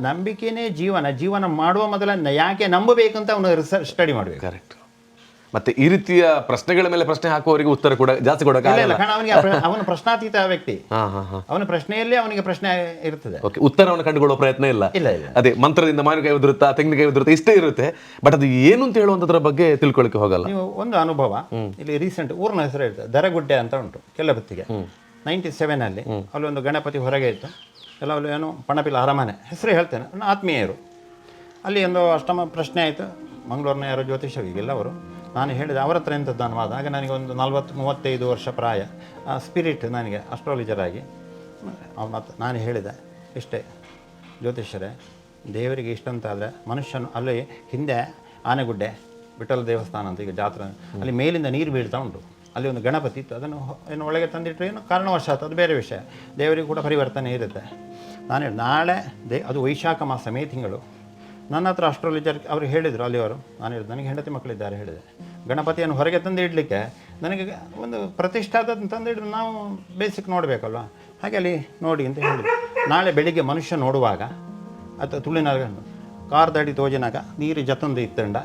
ನಂಬಿಕೆನೇ ಜೀವನ ಮಾಡುವ ಮೊದಲ ಯಾಕೆ ನಂಬಬೇಕಂತ ಅವನು ರಿಸರ್ಚ್ ಸ್ಟಡಿ ಮಾಡಬೇಕು. ಕರೆಕ್ಟ್. ಮತ್ತೆ ಈ ರೀತಿಯ ಪ್ರಶ್ನೆಗಳ ಮೇಲೆ ಪ್ರಶ್ನೆ ಹಾಕುವವರಿಗೆ ಉತ್ತರ ಕೂಡ ಜಾಸ್ತಿ ಕೊಡೋಕ್ಕಾಗಲ್ಲ. ಕಾರಣ ಅವನ ಪ್ರಶ್ನಾತೀತ ವ್ಯಕ್ತಿ. ಅವನ ಪ್ರಶ್ನೆಯಲ್ಲೇ ಅವನಿಗೆ ಪ್ರಶ್ನೆ ಇರ್ತದೆ. ಓಕೆ, ಉತ್ತರವನ್ನು ಕಂಡುಕೊಳ್ಳುವ ಪ್ರಯತ್ನ ಇಲ್ಲ. ಇಲ್ಲ. ಅದೇ ಮಂತ್ರದಿಂದ ಮಾವಿನಕಾಯಿ ಉದುರುತ್ತಾ ತೆಂಗಿನಕಾಯಿ ಉದುರುತ್ತಾ ಇಷ್ಟೇ ಇರುತ್ತೆ, ಬಟ್ ಅದು ಏನು ಅಂತ ಹೇಳುವಂಥದ್ರ ಬಗ್ಗೆ ತಿಳ್ಕೊಳ್ಳಿಕ್ಕೆ ಹೋಗಲ್ಲ. ನೀವು ಒಂದು ಅನುಭವ ಇಲ್ಲಿ ರೀಸೆಂಟ್ ಊರಿನ ಹೆಸರು ಇರ್ತದೆ, ದರಗುಡ್ಡೆ ಅಂತ ಉಂಟು ಕೆಲಬತ್ತಿಗೆ. 97 ಅಲ್ಲಿ ಅಲ್ಲಿ ಒಂದು ಗಣಪತಿ ಹೊರಗೆ ಇತ್ತು, ಕೆಲವು ಏನು ಪಣಪಿಲ ಅರಮನೆ ಹೆಸರು ಹೇಳ್ತೇನೆ, ನನ್ನ ಆತ್ಮೀಯರು. ಅಲ್ಲಿ ಒಂದು ಅಷ್ಟಮ ಪ್ರಶ್ನೆ ಆಯಿತು, ಮಂಗಳೂರಿನ ಯಾರೋ ಜ್ಯೋತಿಷವಿಗೆಲ್ಲ ಅವರು. ನಾನು ಹೇಳಿದೆ ಅವರ ಹತ್ರ ಎಂಥದ್ದು ನಾನು ಆಗ ನನಗೆ ಒಂದು 40-35 ವರ್ಷ ಪ್ರಾಯ, ಸ್ಪಿರಿಟ್ ನನಗೆ ಅಸ್ಟ್ರಾಲಜರ್ ಆಗಿ. ನಾನು ಹೇಳಿದೆ ಇಷ್ಟೇ, ಜ್ಯೋತಿಷ್ಯರೇ, ದೇವರಿಗೆ ಇಷ್ಟಂತಾದರೆ ಮನುಷ್ಯನು ಅಲ್ಲಿ ಹಿಂದೆ ಆನೆಗುಡ್ಡೆ ವಿಠಲ ದೇವಸ್ಥಾನ ಅಂತ ಈಗ ಜಾತ್ರೆ, ಅಲ್ಲಿ ಮೇಲಿಂದ ನೀರು ಬೀಳ್ತಾ ಉಂಟು. ಅಲ್ಲಿ ಒಂದು ಗಣಪತಿ ಇತ್ತು, ಅದನ್ನು ಏನು ಒಳಗೆ ತಂದಿಟ್ಟರೆ ಏನು ಕಾರಣವಶಾತ್ ಅದು ಬೇರೆ ವಿಷಯ, ದೇವರಿಗೆ ಕೂಡ ಪರಿವರ್ತನೆ ಇರುತ್ತೆ. ನಾನು ಹೇಳಿ ನಾಳೆ ಅದು ವೈಶಾಖ ಮಾಸ, ಮೇ ತಿಂಗಳು. ನನ್ನ ಹತ್ರ ಅಸ್ಟ್ರಾಲಜರ್ ಅವರು ಹೇಳಿದರು ಅಲ್ಲಿಯವರು. ನಾನು ಹೇಳಿದೆ ನನಗೆ ಹೆಂಡತಿ ಮಕ್ಕಳಿದ್ದಾರೆ, ಹೇಳಿದೆ ಗಣಪತಿಯನ್ನು ಹೊರಗೆ ತಂದು ಇಡಲಿಕ್ಕೆ ನನಗೆ ಒಂದು ಪ್ರತಿಷ್ಠಾತ ತಂದಿಟ್ಟು ನಾವು ಬೇಸಿಕ್ ನೋಡಬೇಕಲ್ವ, ಹಾಗೆ ಅಲ್ಲಿ ನೋಡಿ ಅಂತ ಹೇಳಿದ್ರು. ನಾಳೆ ಬೆಳಿಗ್ಗೆ ಮನುಷ್ಯ ನೋಡುವಾಗ ಅಥವಾ ತುಳಿನ ಕಾರ್ದಡಿ ತೋಜಿನಾಗ ನೀರು ಜತಂದು ಇತ್ತಂಡ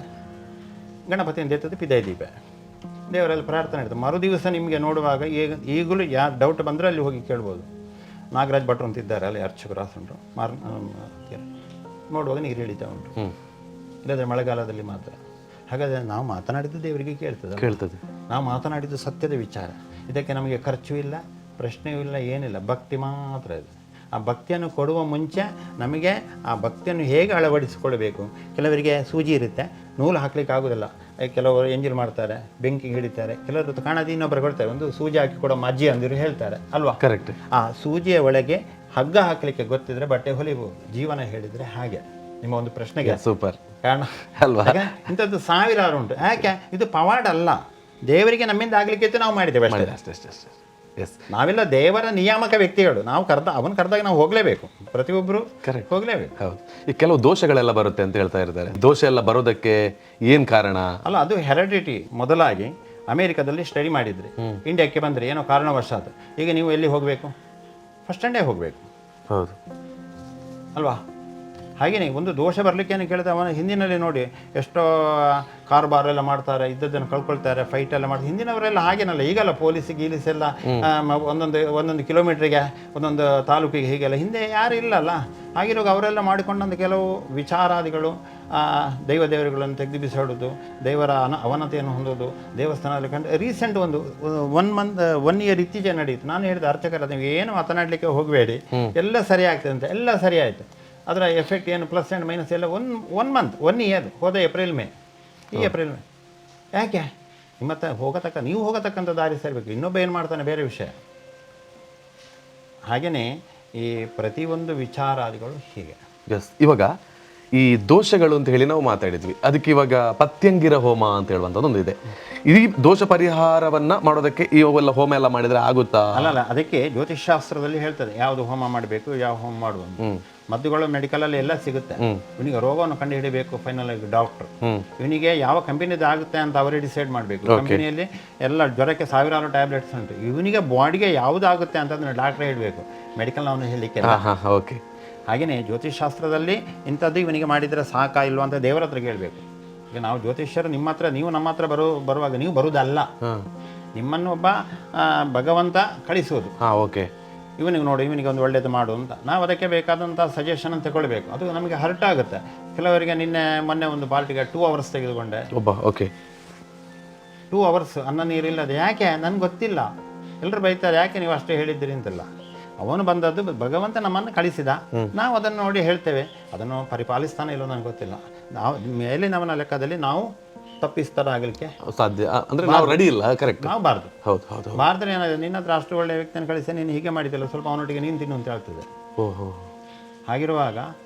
ಗಣಪತಿಯಿಂದ ಎತ್ತದ್ದು ಪಿದೈ ದೀಪ, ದೇವರಲ್ಲಿ ಪ್ರಾರ್ಥನೆ ಇರ್ತದೆ. ಮರು ದಿವಸ ನಿಮಗೆ ನೋಡುವಾಗ ಈಗಲೂ ಯಾರು ಡೌಟ್ ಬಂದರೆ ಅಲ್ಲಿ ಹೋಗಿ ಕೇಳ್ಬೋದು. ನಾಗರಾಜ್ ಭಟ್ರು ಅಂತಿದ್ದಾರೆ ಅಲ್ಲಿ ಅರ್ಚಕರು ಉಂಟು, ನೋಡುವಾಗ ನೀರು ಇಳಿತಾ ಉಂಟು. ಇಲ್ಲದ್ರೆ ಮಳೆಗಾಲದಲ್ಲಿ ಮಾತ್ರ. ಹಾಗಾದರೆ ನಾವು ಮಾತನಾಡಿದ್ದು ದೇವರಿಗೆ ಕೇಳ್ತದೆ. ನಾವು ಮಾತನಾಡಿದ್ದು ಸತ್ಯದ ವಿಚಾರ. ಇದಕ್ಕೆ ನಮಗೆ ಖರ್ಚು ಇಲ್ಲ, ಪ್ರಶ್ನೆಯೂ ಇಲ್ಲ, ಏನಿಲ್ಲ, ಭಕ್ತಿ ಮಾತ್ರ ಇದೆ. ಆ ಭಕ್ತಿಯನ್ನು ಕೊಡುವ ಮುಂಚೆ ನಮಗೆ ಆ ಭಕ್ತಿಯನ್ನು ಹೇಗೆ ಅಳವಡಿಸಿಕೊಳ್ಬೇಕು. ಕೆಲವರಿಗೆ ಸೂಜಿ ಇರುತ್ತೆ, ನೂಲು ಹಾಕ್ಲಿಕ್ಕೆ ಆಗೋದಿಲ್ಲ. ಕೆಲವರು ಎಂಜಿಲ್ ಮಾಡ್ತಾರೆ, ಬೆಂಕಿಗೆ ಹಿಡಿತಾರೆ. ಕೆಲವರು ಕಾಣದಿ ಇನ್ನೊಬ್ಬರು ಕೊಡ್ತಾರೆ, ಒಂದು ಸೂಜಿ ಹಾಕಿ ಕೊಡೋ ಅಜ್ಜಿ ಅಂದಿರು ಹೇಳ್ತಾರೆ ಅಲ್ವಾ. ಕರೆಕ್ಟ್. ಆ ಸೂಜಿಯ ಒಳಗೆ ಹಗ್ಗ ಹಾಕಲಿಕ್ಕೆ ಗೊತ್ತಿದ್ರೆ ಬಟ್ಟೆ ಹೊಲಿಬಹುದು. ಜೀವನ ಹೇಳಿದರೆ ಹಾಗೆ. ನಿಮ್ಮ ಒಂದು ಪ್ರಶ್ನೆಗೆ ಸೂಪರ್ ಕಾರಣ ಅಲ್ವಾ. ಇಂಥದ್ದು ಸಾವಿರಾರು ಉಂಟು. ಯಾಕೆ ಇದು ಪವಾಡ ಅಲ್ಲ, ದೇವರಿಗೆ ನಮ್ಮಿಂದ ಆಗ್ಲಿಕ್ಕೆ ನಾವು ಮಾಡಿದ್ದೇವೆ ಅಷ್ಟೇ. ನಾವೆಲ್ಲ ದೇವರ ನಿಯಾಮಕ ವ್ಯಕ್ತಿಗಳು. ನಾವು ಅವನು ಕರೆದಾಗ ನಾವು ಹೋಗಲೇಬೇಕು, ಪ್ರತಿಯೊಬ್ಬರು ಹೋಗಲೇಬೇಕು. ಹೌದು. ಈ ಕೆಲವು ದೋಷಗಳೆಲ್ಲ ಬರುತ್ತೆ ಅಂತ ಹೇಳ್ತಾ ಇರ್ತಾರೆ. ದೋಷ ಎಲ್ಲ ಬರೋದಕ್ಕೆ ಏನ್ ಕಾರಣ? ಅಲ್ಲ, ಅದು ಹೆರಿಡಿಟಿ. ಮೊದಲಾಗಿ ಅಮೆರಿಕದಲ್ಲಿ ಸ್ಟಡಿ ಮಾಡಿದ್ರಿ, ಇಂಡಿಯಾಕ್ಕೆ ಬಂದ್ರಿ ಏನೋ ಕಾರಣವಶಾತ್. ಈಗ ನೀವು ಎಲ್ಲಿ ಹೋಗಬೇಕು? ಫಸ್ಟ್ ಸ್ಟ್ಯಾಂಡೇ ಹೋಗಬೇಕು. ಹೌದು ಅಲ್ವಾ. ಹಾಗೆಯೇ ಒಂದು ದೋಷ ಬರಲಿಕ್ಕೆ ಏನು ಕೇಳಿದ್ರೆ ಅವನ ಹಿಂದಿನಲ್ಲಿ ನೋಡಿ ಎಷ್ಟೋ ಕಾರ್ಬಾರ್ ಎಲ್ಲ ಮಾಡ್ತಾರೆ, ಇದ್ದದ್ದನ್ನು ಕಳ್ಕೊಳ್ತಾರೆ, ಫೈಟ್ ಎಲ್ಲ ಮಾಡ್ತಾರೆ. ಹಿಂದಿನವರೆಲ್ಲ ಹಾಗೇನಲ್ಲ, ಈಗಲ್ಲ ಪೊಲೀಸ್ ಗೀಲಿಸ್ ಎಲ್ಲ ಒಂದೊಂದು ಕಿಲೋಮೀಟ್ರಿಗೆ ಒಂದೊಂದು ತಾಲೂಕಿಗೆ ಹೀಗೆಲ್ಲ ಹಿಂದೆ ಯಾರು ಇಲ್ಲಲ್ಲ. ಹಾಗಿರುವಾಗ ಅವರೆಲ್ಲ ಮಾಡಿಕೊಂಡಂಥ ಕೆಲವು ವಿಚಾರಾದಿಗಳು, ದೇವರುಗಳನ್ನು ತೆಗೆದು ಬಿಸಾಡೋದು, ದೇವರ ಅವನತೆಯನ್ನು ಹೊಂದೋದು, ದೇವಸ್ಥಾನದಲ್ಲಿ ಕಂಡು ರೀಸೆಂಟ್ ಒಂದು 1 ಇಯರ್ ಇತ್ತೀಚೆಗೆ ನಡೀತು. ನಾನು ಹೇಳಿದೆ ಅರ್ಚಕರ ನೀವು ಏನು ಮಾತನಾಡಲಿಕ್ಕೆ ಹೋಗಬೇಡಿ, ಎಲ್ಲ ಸರಿ ಆಗ್ತದೆ ಅಂತ. ಎಲ್ಲ ಸರಿ ಆಯಿತು. ಅದರ ಎಫೆಕ್ಟ್ ಏನು ಪ್ಲಸ್ ಆ್ಯಂಡ್ ಮೈನಸ್ ಎಲ್ಲ 1 ಇಯರ್ ಹೋದ ಏಪ್ರಿಲ್ ಮೇ. ಈ ಏಪ್ರಿಲ್ ಮೇ ಯಾಕೆ ನೀವು ಹೋಗತಕ್ಕಂಥ ದಾರಿ ಸೇರಬೇಕು. ಇನ್ನೊಬ್ಬ ಏನು ಮಾಡ್ತಾನೆ ಬೇರೆ ವಿಷಯ. ಹಾಗೆಯೇ ಈ ಪ್ರತಿಯೊಂದು ವಿಚಾರಾದಿಗಳು ಹೀಗೆ. ಇವಾಗ ಈ ದೋಷಗಳು ಅಂತ ಹೇಳಿ ನಾವು ಮಾತಾಡಿದ್ವಿ, ಅದಕ್ಕೆ ಇವಾಗ ಪತ್ಯಂಗಿರ ಹೋಮ ಅಂತ ಹೇಳುವಂಥದ್ದು ಒಂದು ಇದೆ. ಈ ದೋಷ ಪರಿಹಾರವನ್ನ ಮಾಡೋದಕ್ಕೆ ಇವೆಲ್ಲ ಹೋಮ ಎಲ್ಲ ಮಾಡಿದ್ರೆ ಆಗುತ್ತಾ? ಅಲ್ಲ, ಅದಕ್ಕೆ ಜ್ಯೋತಿಷಾಸ್ತ್ರದಲ್ಲಿ ಹೇಳ್ತದೆ ಯಾವುದು ಹೋಮ ಮಾಡಬೇಕು, ಯಾವ ಹೋಮ ಮಾಡುವುದು. ಮದ್ದುಗಳು ಮೆಡಿಕಲಲ್ಲಿ ಎಲ್ಲ ಸಿಗುತ್ತೆ. ಇವನಿಗೆ ರೋಗವನ್ನು ಕಂಡು ಹಿಡಿಬೇಕು ಫೈನಲ್ ಆಗಿ ಡಾಕ್ಟರ್. ಇವನಿಗೆ ಯಾವ ಕಂಪನಿದು ಆಗುತ್ತೆ ಅಂತ ಅವರೇ ಡಿಸೈಡ್ ಮಾಡಬೇಕು. ಕಂಪನಿಯಲ್ಲಿ ಎಲ್ಲ ಜ್ವರಕ್ಕೆ ಸಾವಿರಾರು ಟ್ಯಾಬ್ಲೆಟ್ಸ್ ಉಂಟು. ಇವನಿಗೆ ಬಾಡಿಗೆ ಯಾವುದಾಗುತ್ತೆ ಅಂತ ಅದನ್ನು ಡಾಕ್ಟ್ರೇ ಹೇಳಬೇಕು, ಮೆಡಿಕಲ್ ಅವನು ಹೇಳಲಿಕ್ಕೆ. ಹಾಗೆಯೇ ಜ್ಯೋತಿಷಾಸ್ತ್ರದಲ್ಲಿ ಇಂಥದ್ದು ಇವನಿಗೆ ಮಾಡಿದರೆ ಸಾಕಾ ಇಲ್ವಾ ಅಂತ ದೇವರ ಹತ್ರ ಕೇಳಬೇಕು. ಈಗ ನಾವು ಜ್ಯೋತಿಷ್ಯರು ನಿಮ್ಮ ಹತ್ರ, ನೀವು ನಮ್ಮ ಹತ್ರ ಬರುವಾಗ ನೀವು ಬರುವುದಲ್ಲ, ನಿಮ್ಮನ್ನು ಒಬ್ಬ ಭಗವಂತ ಕಳಿಸೋದು. ಇವನಿಗೆ ನೋಡಿ, ಇವನಿಗೆ ಒಂದು ಒಳ್ಳೇದು ಮಾಡು ಅಂತ ನಾವು ಅದಕ್ಕೆ ಬೇಕಾದಂಥ ಸಜೆಷನ್ ಅಂತ ತಗೊಳ್ಬೇಕು. ಅದು ನಮಗೆ ಹರ್ಟ್ ಆಗುತ್ತೆ. ಕೆಲವರಿಗೆ ಮೊನ್ನೆ ಒಂದು ಪಾರ್ಟಿಗೆ 2 ಅವರ್ಸ್ ತೆಗೆದುಕೊಂಡೆ. 2 ಅವರ್ಸ್ ಅನ್ನ ನೀರಿಲ್ಲದೆ. ಯಾಕೆ ನನಗೆ ಗೊತ್ತಿಲ್ಲ. ಎಲ್ಲರೂ ಬೈತಾರೆ, ಯಾಕೆ ನೀವು ಅಷ್ಟೇ ಹೇಳಿದ್ದೀರಿ ಅಂತೆಲ್ಲ. ಅವನು ಬಂದದ್ದು ಭಗವಂತ ನಮ್ಮನ್ನು ಕಳಿಸಿದ, ನಾವು ಅದನ್ನು ನೋಡಿ ಹೇಳ್ತೇವೆ. ಅದನ್ನು ಪರಿಪಾಲಿಸ್ತಾನೆ ಇಲ್ಲೋ ನನಗೆ ಗೊತ್ತಿಲ್ಲ. ನಾವು ಮೇಲಿನವನ ಲೆಕ್ಕದಲ್ಲಿ ನಾವು ತಪ್ಪಿಸ್ತರಾಗಲಿಕ್ಕೆ ಸಾಧ್ಯ ಅಂದ್ರೆ ನಾವು ರೆಡಿ ಇಲ್ಲ. ಕರೆಕ್ಟ್, ನಾವು ಬಾರ್ದು. ಬಾರ್ದ್ರೆ ಏನಾಗಿದೆ, ನಿನ್ನ ಹತ್ರ ಅಷ್ಟು ಒಳ್ಳೆಯ ವ್ಯಕ್ತಿಯನ್ನು ಕಳಿಸಿ ನೀನು ಹೀಗೆ ಮಾಡಿದ್ದಲ್ಲ, ಸ್ವಲ್ಪ ಅವನೊಟ್ಟಿಗೆ ನೀನು ತಿನ್ನು ಅಂತ ಹೇಳ್ತದೆ. ಹಾಗಿರುವಾಗ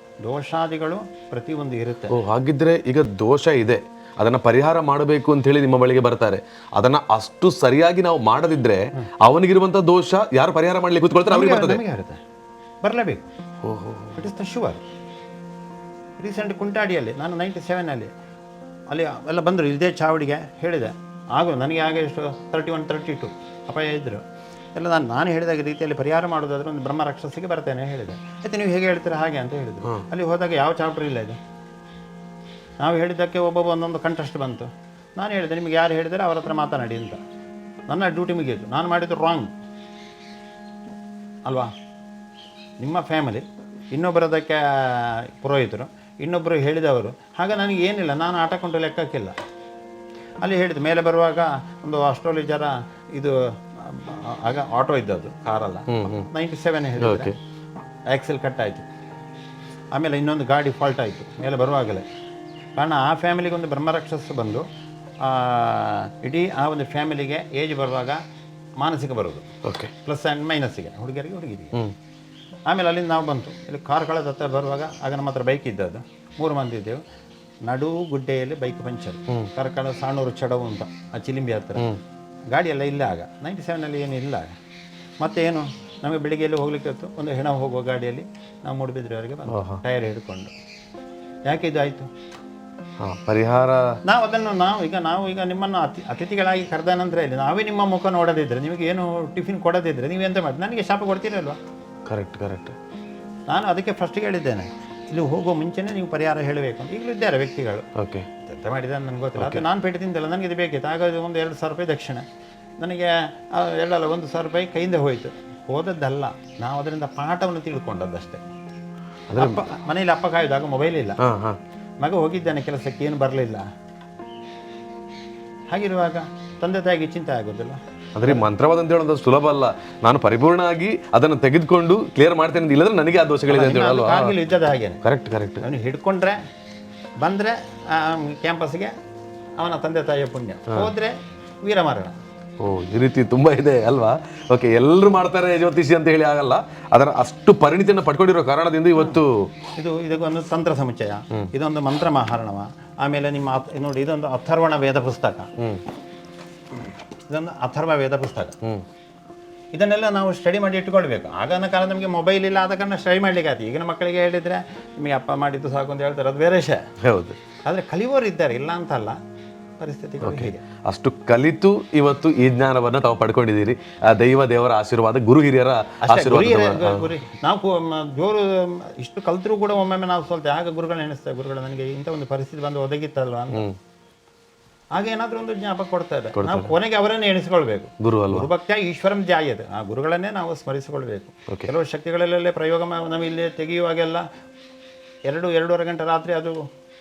ದೋಷಾದಿಗಳು ಪ್ರತಿಯೊಂದು ಇರುತ್ತೆ. ಹಾಗಿದ್ರೆ ಈಗ ದೋಷ ಇದೆ, ಅದನ್ನ ಪರಿಹಾರ ಮಾಡಬೇಕು ಅಂತ ಹೇಳಿ ನಿಮ್ಮ ಬಳಿಗೆ ಬರ್ತಾರೆ. ಅದನ್ನ ಅಷ್ಟು ಸರಿಯಾಗಿ ನಾವು ಮಾಡದಿದ್ರೆ ಅವನಿಗಿರುವಂತ ದೋಷ ಯಾರು ಪರಿಹಾರ ಮಾಡ್ಲಿಕ್ಕೆ ಕೂತ್ಕೊಳ್ತಾರೆ ಅವರಿಗೆ ಬರ್ತದೆ, ಬರಲೇಬೇಕು. It is the sure. Recent ಕುಂಟಾಡಿಯಲ್ಲಿ ನಾನು 97 ಅಲ್ಲಿ ಎಲ್ಲ ಬಂದರು. ಇದೇ ಚಾವಡಿಗೆ ಹೇಳಿದೆ, ನನಗೆ ಆಗ ಎಷ್ಟು 31-32 ಅಪಾಯ ಇದ್ದರು. ಎಲ್ಲ ನಾನು ಹೇಳಿದಾಗ ರೀತಿಯಲ್ಲಿ ಪರಿಹಾರ ಮಾಡೋದಾದ್ರೆ ಒಂದು ಬ್ರಹ್ಮ ರಾಕ್ಷಸಿಗೆ ಬರ್ತೇನೆ ಹೇಳಿದೆ. ಆಯ್ತು ನೀವು ಹೇಗೆ ಹೇಳ್ತೀರಾ ಹಾಗೆ ಅಂತ ಹೇಳಿದ್ರು. ಅಲ್ಲಿ ಹೋದಾಗ ಯಾವ ಚಾಪ್ಟರ್ ಇಲ್ಲ ಇದು. ನಾವು ಹೇಳಿದ್ದಕ್ಕೆ ಒಬ್ಬೊಬ್ಬ ಒಂದೊಂದು ಕಂಟೆಸ್ಟ್ ಬಂತು. ನಾನು ಹೇಳಿದೆ ನಿಮಗೆ ಯಾರು ಹೇಳಿದರೆ ಅವ್ರ ಹತ್ರ ಮಾತನಾಡಿ ಅಂತ. ನನ್ನ ಡ್ಯೂಟಿ ಮುಗಿಯಿತು. ನಾನು ಮಾಡಿದ್ದು ರಾಂಗ್ ಅಲ್ವಾ? ನಿಮ್ಮ ಫ್ಯಾಮಿಲಿ, ಇನ್ನೊಬ್ಬರದಕ್ಕೆ ಪುರೋಹಿತರು, ಇನ್ನೊಬ್ಬರು ಹೇಳಿದವರು, ಹಾಗ ನನಗೆ ಏನಿಲ್ಲ, ನಾನು ಆಟ ಕೊಂಡು ಲೆಕ್ಕಕ್ಕಿಲ್ಲ. ಅಲ್ಲಿ ಹೇಳಿದ್ದು ಮೇಲೆ ಬರುವಾಗ ಒಂದು ಅಸ್ಟ್ರಾಲಜರ ಇದು ಆಗ ಆಟೋ ಇದ್ದದ್ದು, ಕಾರಲ್ಲ, 97 ಹೇಳಿದ್ರೆ ಆಕ್ಸೆಲ್ ಕಟ್ ಆಯಿತು. ಆಮೇಲೆ ಇನ್ನೊಂದು ಗಾಡಿ ಫಾಲ್ಟ್ ಆಯಿತು ಮೇಲೆ ಬರುವಾಗಲೇ. ಕಾರಣ ಆ ಫ್ಯಾಮಿಲಿಗೆ ಒಂದು ಬ್ರಹ್ಮರಾಕ್ಷಸ ಬಂದು ಇಡೀ ಆ ಒಂದು ಫ್ಯಾಮಿಲಿಗೆ ಏಜ್ ಬರುವಾಗ ಮಾನಸಿಕ ಬರೋದು, ಓಕೆ, ಪ್ಲಸ್ ಆ್ಯಂಡ್ ಮೈನಸ್ಸಿಗೆ, ಹುಡುಗಿಯರಿಗೆ. ಆಮೇಲೆ ಅಲ್ಲಿಂದ ನಾವು ಬಂತು ಇಲ್ಲಿ ಕಾರ್ಕಳದ ಹತ್ರ ಬರುವಾಗ, ಆಗ ನಮ್ಮ ಹತ್ರ ಬೈಕ್ ಇದ್ದದ್ದು, 3 ಮಂದಿ ಇದ್ದೆವು. ನಡು ಗುಡ್ಡೆಯಲ್ಲಿ ಬೈಕ್ ಪಂಚರ್, ಕಾರ್ಕಳ ಸಾಣೂರು ಚಡವು ಅಂತ ಆ ಚಿಲಿಂಬಿ ಹತ್ರ. ಗಾಡಿಯೆಲ್ಲ ಇಲ್ಲ ಆಗ, 97ನಲ್ಲಿ ಏನು ಇಲ್ಲ ಆಗ. ಮತ್ತೆ ಏನು ನಮಗೆ ಬೆಳಿಗ್ಗೆಯಲ್ಲಿ ಹೋಗ್ಲಿಕ್ಕೆ ಇತ್ತು, ಒಂದು ಹೆಣ ಹೋಗುವ ಗಾಡಿಯಲ್ಲಿ ನಾವು ಮೂಡುಬಿದ್ರೆವರೆಗೆ ಬಂದು ಟೈರ್ ಹಿಡ್ಕೊಂಡು. ಯಾಕೆ ಇದು ಆಯಿತು? ಪರಿಹಾರ ನಾವು ಅದನ್ನು ನಾವು ಈಗ ನಿಮ್ಮನ್ನು ಅತಿಥಿಗಳಾಗಿ ಕರೆದ ನಂತರ ಇಲ್ಲಿ ನಾವೇ ನಿಮ್ಮ ಮುಖ ನೋಡದಿದ್ರೆ, ನಿಮಗೆ ಏನು ಟಿಫಿನ್ ಕೊಡದಿದ್ರೆ ನೀವೆಂತ ಮಾಡಿ ನನಗೆ ಶಾಪ ಕೊಡ್ತೀರಲ್ವಾ? ಕರೆಕ್ಟ್. ನಾನು ಅದಕ್ಕೆ ಫಸ್ಟಿಗೆ ಹೇಳಿದ್ದೇನೆ, ಇಲ್ಲಿ ಹೋಗೋ ಮುಂಚೆನೇ ನೀವು ಪರಿಹಾರ ಹೇಳಬೇಕು ಅಂತ. ಈಗಲೂ ಇದ್ದಾರೆ ವ್ಯಕ್ತಿಗಳು, ಓಕೆ, ಎಂತ ಮಾಡಿದ ನನಗೆ ಗೊತ್ತಿಲ್ಲ. ಅದು ನಾನು ಪೇಟೆ ತಿಂದಿಲ್ಲ, ನನಗೆ ಇದು ಬೇಕಿತ್ತು. ಆಗ ಒಂದು 2,000 ರೂಪಾಯಿ ದಕ್ಷಿಣ ನನಗೆ, 1,000 ರೂಪಾಯಿ ಕೈಯಿಂದ ಹೋಯಿತು. ಹೋದದ್ದಲ್ಲ, ನಾವು ಅದರಿಂದ ಪಾಠವನ್ನು ತಿಳ್ಕೊಂಡದ್ದಷ್ಟೇ. ಮನೆಯಲ್ಲಿ ಅಪ್ಪ ಕಾಯ್ದಾಗ ಮೊಬೈಲ್ ಇಲ್ಲ, ಮಗ ಹೋಗಿದ್ದಾನೆ ಕೆಲಸಕ್ಕೆ, ಏನು ಬರಲಿಲ್ಲ. ಹಾಗಿರುವಾಗ ತಂದೆ ತಾಯಿಗೆ ಚಿಂತೆ ಆಗೋದಿಲ್ಲ. ಅಂದ್ರೆ ಮಂತ್ರವಾದ ಅಂತ ಹೇಳೋದು ಸುಲಭ ಅಲ್ಲ. ನಾನು ಪರಿಪೂರ್ಣ ಆಗಿ ಅದನ್ನು ತೆಗೆದುಕೊಂಡು ಕ್ಲಿಯರ್ ಮಾಡ್ತೇನೆ ಅಂತ ಇಲ್ಲದ್ರೆ ನನಗೆ ಆ ದೋಷಗಳಿದೆ ಅಂತ ಹೇಳಲ್ವಾ? ಕಾರ್ಗಿಲ್ ಯುದ್ಧದ ಹಾಗೇನೆ. ಕರೆಕ್ಟ್. ಅವನು ಹಿಡ್ಕೊಂಡ್ರೆ ಬಂದರೆ ಕ್ಯಾಂಪಸ್ಗೆ ಅವನ ತಂದೆ ತಾಯಿಯ ಪುಣ್ಯ, ಹೋದರೆ ವೀರಮರಣ. ಈ ರೀತಿ ತುಂಬಾ ಇದೆ ಅಲ್ವಾ? ಓಕೆ, ಎಲ್ಲರೂ ಮಾಡ್ತಾರೆ ಜ್ಯೋತಿಷಿ ಅಂತ ಹೇಳಿ ಆಗಲ್ಲ. ಅದರ ಅಷ್ಟು ಪರಿಣಿತಿಯನ್ನು ಪಡ್ಕೊಂಡಿರೋ ಕಾರಣದಿಂದ ಇವತ್ತು ಇದಕ್ಕೊಂದು ತಂತ್ರ ಸಮುಚ್ಚಯ, ಇದೊಂದು ಮಂತ್ರ ಮಹಾರಣವ. ಆಮೇಲೆ ನಿಮ್ಮ ನೋಡಿ, ಇದೊಂದು ಅಥರ್ವಣ ವೇದ ಪುಸ್ತಕ, ಇದೊಂದು ಅಥರ್ವ ವೇದ ಪುಸ್ತಕ. ಇದನ್ನೆಲ್ಲ ನಾವು ಸ್ಟಡಿ ಮಾಡಿ ಇಟ್ಕೊಳ್ಬೇಕು. ಆಗಿನ ಕಾಲ ನಮಗೆ ಮೊಬೈಲ್ ಇಲ್ಲ, ಆದ ಕಾರಣ ಸ್ಟಡಿ ಮಾಡ್ಲಿಕ್ಕೆ ಆಯ್ತು. ಈಗಿನ ಮಕ್ಕಳಿಗೆ ಹೇಳಿದ್ರೆ ನಿಮಗೆ ಅಪ್ಪ ಮಾಡಿದ್ದು ಸಾಕು ಅಂತ ಹೇಳ್ತಾರೆ, ಅದು ಬೇರೆ ವಿಷಯ. ಹೌದು, ಆದರೆ ಕಲಿಯೋರು ಇದ್ದಾರೆ, ಇಲ್ಲ ಅಂತಲ್ಲ, ಪರಿಸ್ಥಿತಿಗಳು ಹೀಗೆ. ಅಷ್ಟು ಕಲಿತು ಇವತ್ತು ಈ ಜ್ಞಾನವನ್ನು ತಾವು ಪಡ್ಕೊಂಡಿದ್ದೀರಿ. ದೇವರ ಆಶೀರ್ವಾದ, ಗುರು ಹಿರಿಯರ ಆಶೀರ್ವಾದ. ನಾವು ಜೋರು ಇಷ್ಟು ಕಲ್ತರೂ ಕೂಡ ಒಮ್ಮೊಮ್ಮೆ ನಾವು ಸ್ವಲ್ಪ ಆಗ ಗುರುಗಳನ್ನ ಎಣಿಸ್ತೇವೆ, ಗುರುಗಳು ನನಗೆ ಇಂಥ ಒಂದು ಪರಿಸ್ಥಿತಿ ಬಂದು ಒದಗಿತ್ತಲ್ವ ಅಂತ. ಹಾಗೆ ಏನಾದರೂ ಒಂದು ಜ್ಞಾಪಕ ಕೊಡ್ತಾರೆ. ನಾವು ಕೊನೆಗೆ ಅವರನ್ನೇ ಎಣಿಸ್ಕೊಳ್ಬೇಕು. ಗುರು ಅಲ್ವಾ? ಗುರುಭಕ್ತ್ಯ ಈಶ್ವರಂ ಜಾಯದ, ಆ ಗುರುಗಳನ್ನೇ ನಾವು ಸ್ಮರಿಸಿಕೊಳ್ಬೇಕು. ಕೆಲವು ಶಕ್ತಿಗಳಲ್ಲೇ ಪ್ರಯೋಗ ನಾವು ಇಲ್ಲಿ ತೆಗೆಯುವಾಗೆಲ್ಲ 2-2.5 ಗಂಟೆ ರಾತ್ರಿ ಅದು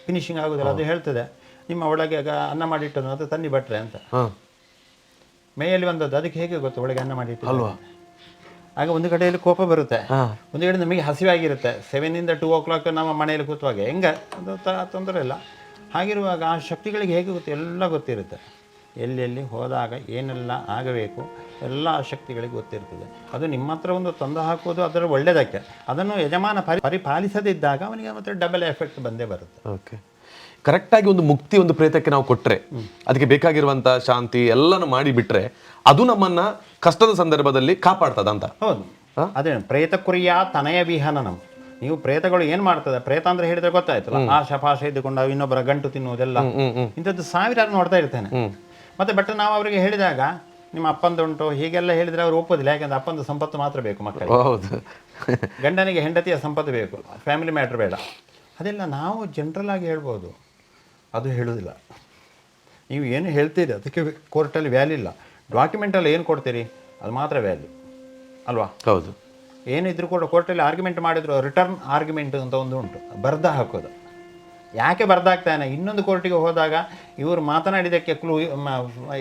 ಫಿನಿಶಿಂಗ್ ಆಗೋದಿಲ್ಲ. ಅದು ಹೇಳ್ತದೆ, ನಿಮ್ಮ ಒಳಗೆ ಅನ್ನ ಮಾಡಿಟ್ಟನು ಅದು ತನ್ನಿ ಬಟ್ರೆ ಅಂತ. ಮೇಯಲ್ಲಿ ಬಂದದ್ದು, ಅದಕ್ಕೆ ಹೇಗೆ ಗೊತ್ತು ಒಳಗೆ ಅನ್ನ ಮಾಡಿಟ್ಟು ಅಲ್ವಾ? ಆಗ ಒಂದು ಕಡೆಯಲ್ಲಿ ಕೋಪ ಬರುತ್ತೆ, ಒಂದು ಕಡೆ ನಮಗೆ ಹಸಿವಾಗಿರುತ್ತೆ. 7 to 2 o'clock ನಮ್ಮ ಮನೆಯಲ್ಲಿ ಕೂತುವಾಗ ಹೆಂಗೆ ಅದು ತೊಂದರೆ ಇಲ್ಲ. ಹಾಗಿರುವಾಗ ಆ ಶಕ್ತಿಗಳಿಗೆ ಹೇಗೆ ಗೊತ್ತು, ಎಲ್ಲ ಗೊತ್ತಿರುತ್ತೆ. ಎಲ್ಲೆಲ್ಲಿ ಹೋದಾಗ ಏನೆಲ್ಲ ಆಗಬೇಕು ಎಲ್ಲ ಶಕ್ತಿಗಳಿಗೆ ಗೊತ್ತಿರ್ತದೆ. ಅದು ನಿಮ್ಮ ಹತ್ರ ಒಂದು ತಂದು ಹಾಕೋದು ಅದರ ಒಳ್ಳೆಯದಕ್ಕೆ. ಅದನ್ನು ಯಜಮಾನ ಪರಿಪಾಲಿಸದಿದ್ದಾಗ ಅವನಿಗೆ ಮತ್ತೆ ಡಬಲ್ ಎಫೆಕ್ಟ್ ಬಂದೇ ಬರುತ್ತೆ. ಓಕೆ, ಕರೆಕ್ಟಾಗಿ ಒಂದು ಮುಕ್ತಿ ಒಂದು ಪ್ರೇತಕ್ಕೆ ನಾವು ಕೊಟ್ಟರೆ, ಅದಕ್ಕೆ ಬೇಕಾಗಿರುವಂಥ ಶಾಂತಿ ಎಲ್ಲನೂ ಮಾಡಿ ಬಿಟ್ಟರೆ ಅದು ನಮ್ಮನ್ನು ಕಷ್ಟದ ಸಂದರ್ಭದಲ್ಲಿ ಕಾಪಾಡ್ತದಂತ. ಹೌದು, ಅದೇ ಪ್ರೇತ ಕುರಿಯ ತನಯ ವಿಹನನಂ. ನೀವು ಪ್ರೇತಗಳು ಏನು ಮಾಡ್ತದೆ, ಪ್ರೇತ ಅಂದರೆ ಹೇಳಿದ್ರೆ ಗೊತ್ತಾಯ್ತಲ್ಲ, ಆ ಶಪಾಶ ಇದ್ದುಕೊಂಡು ಇನ್ನೊಬ್ಬರ ಗಂಟು ತಿನ್ನುವುದೆಲ್ಲ, ಇಂಥದ್ದು ಸಾವಿರಾರು ನೋಡ್ತಾ ಇರ್ತೇನೆ. ಮತ್ತೆ ಬಟ್ ನಾವು ಅವರಿಗೆ ಹೇಳಿದಾಗ ನಿಮ್ಮ ಅಪ್ಪಂದುಂಟು ಹೀಗೆಲ್ಲ ಹೇಳಿದರೆ ಅವ್ರು ಒಪ್ಪೋದಿಲ್ಲ. ಯಾಕೆಂದ್ರೆ ಅಪ್ಪಂದು ಸಂಪತ್ತು ಮಾತ್ರ ಬೇಕು ಮಕ್ಕಳಿಗೆ, ಹೌದು, ಗಂಡನಿಗೆ ಹೆಂಡತಿಯ ಸಂಪತ್ತು ಬೇಕು, ಫ್ಯಾಮಿಲಿ ಮ್ಯಾಟ್ರ್ ಬೇಡ. ಅದೆಲ್ಲ ನಾವು ಜನರಲ್ ಆಗಿ ಹೇಳ್ಬೋದು, ಅದು ಹೇಳೋದಿಲ್ಲ. ನೀವು ಏನು ಹೇಳ್ತೀರಿ ಅದಕ್ಕೆ ಕೋರ್ಟಲ್ಲಿ ವ್ಯಾಲ್ಯೂ ಇಲ್ಲ. ಡಾಕ್ಯುಮೆಂಟಲ್ಲಿ ಏನು ಕೊಡ್ತೀರಿ ಅದು ಮಾತ್ರ ವ್ಯಾಲ್ಯೂ ಅಲ್ವಾ? ಹೌದು, ಏನಿದ್ರು ಕೂಡ ಕೋರ್ಟಲ್ಲಿ ಆರ್ಗ್ಯುಮೆಂಟ್ ಮಾಡಿದ್ರು ರಿಟರ್ನ್ ಆರ್ಗ್ಯುಮೆಂಟ್ ಅಂತ ಒಂದು ಉಂಟು, ಬರ್ದ ಹಾಕೋದು. ಯಾಕೆ ಬರ್ದಾಗ್ತಾನೆ, ಇನ್ನೊಂದು ಕೋರ್ಟಿಗೆ ಹೋದಾಗ ಇವರು ಮಾತನಾಡಿದ್ದಕ್ಕೆ ಕ್ಲೂ